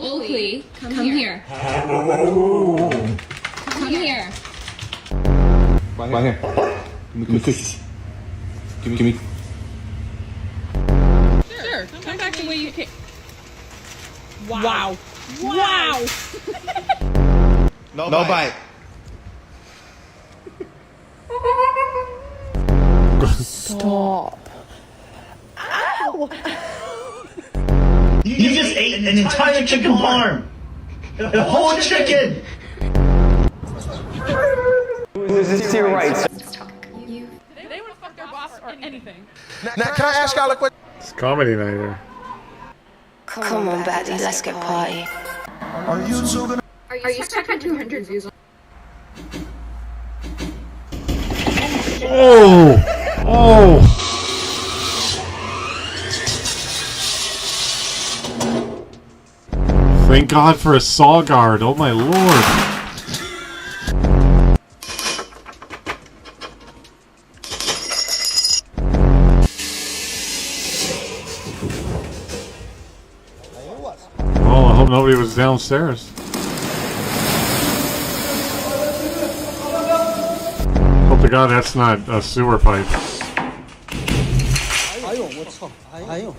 Oakley, come here. Come here. Right here. Give me cookies. Give me. Sure, come back the way you came. Wow. Wow. No bite. Stop. Ow! You just ate an entire chicken farm. A whole chicken. This is to your right. They would fuck their boss or anything. Now, can I ask y'all a question? It's comedy night here. Come on, baddie, let's get party. Are you two gonna? Are you stuck on 200 views? Oh! Oh! Thank God for a saw guard. Oh my lord. Oh, I hope nobody was downstairs. Hope to God that's not a sewer pipe. 아유, what's up? 아유.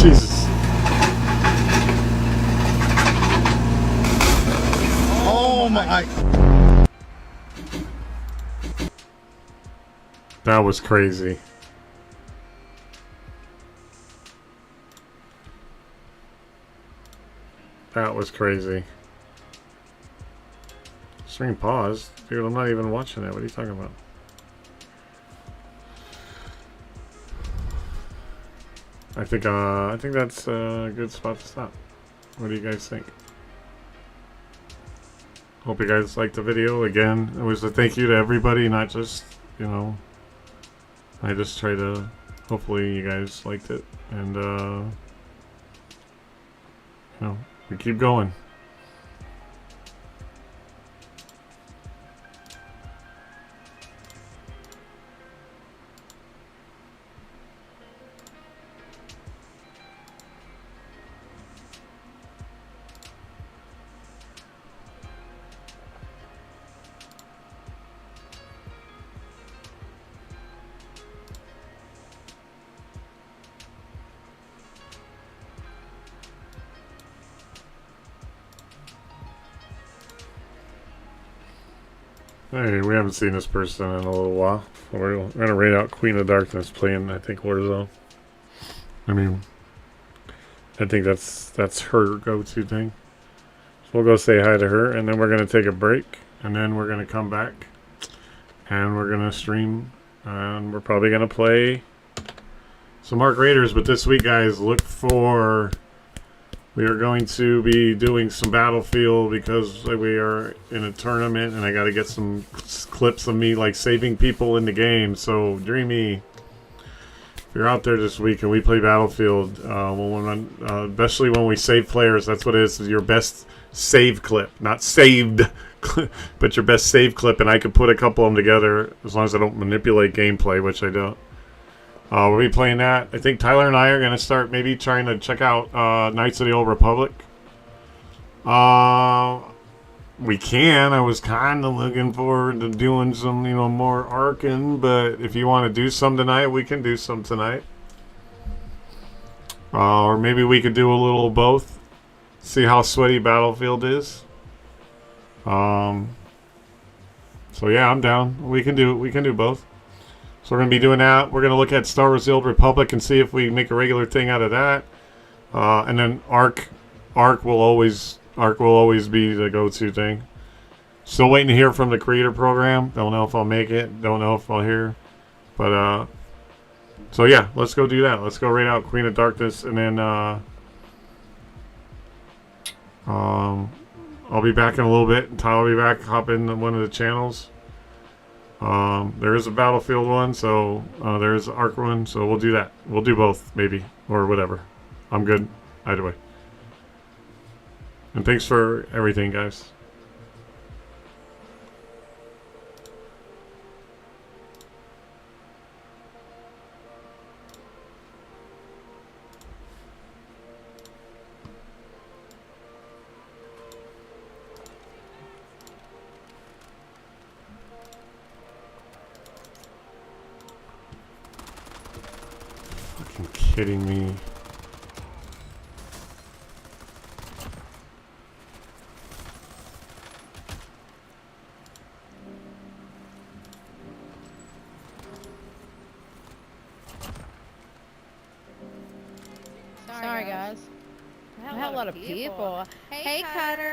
Jesus. Oh my. That was crazy. That was crazy. Stream paused. Dude, I'm not even watching that. What are you talking about? I think that's a good spot to stop. What do you guys think? Hope you guys liked the video. Again, it was a thank you to everybody, not just, you know, I just try to, hopefully you guys liked it, and you know, we keep going. Hey, we haven't seen this person in a little while. We're gonna raid out Queen of Darkness playing, I think, Warzone. I mean, I think that's her go-to thing. So we'll go say hi to her, and then we're gonna take a break, and then we're gonna come back, and we're gonna stream, and we're probably gonna play some Ark Raiders. But this week, guys, look for. We are going to be doing some Battlefield because we are in a tournament and I got to get some clips of me like saving people in the game. So Dreamy, if you're out there this week and we play Battlefield, especially when we save players, that's what it is your best save clip. Not saved, but your best save clip. And I can put a couple of them together as long as I don't manipulate gameplay, which I don't. We'll be playing that. I think Tyler and I are going to start maybe trying to check out Knights of the Old Republic. We can. I was kind of looking forward to doing some, you know, more Arkin, but if you want to do some tonight, we can do some tonight. Or maybe we could do a little of both. See how sweaty Battlefield is. So yeah, I'm down. We can do both. So we're going to be doing that. We're going to look at Star Wars The Old Republic and see if we make a regular thing out of that. And then Ark will always be the go-to thing. Still waiting to hear from the creator program. Don't know if I'll make it. Don't know if I'll hear. But, so yeah, let's go do that. Let's go raid out Queen of Darkness. And then, I'll be back in a little bit. Tyler will be back. Hop in one of the channels. There is a Battlefield one, so there's an Ark one, so we'll do that. We'll do both, maybe, or whatever. I'm good either way. And thanks for everything, guys. Fucking kidding me. Sorry, guys. I have a lot of people. Hey, Cutter.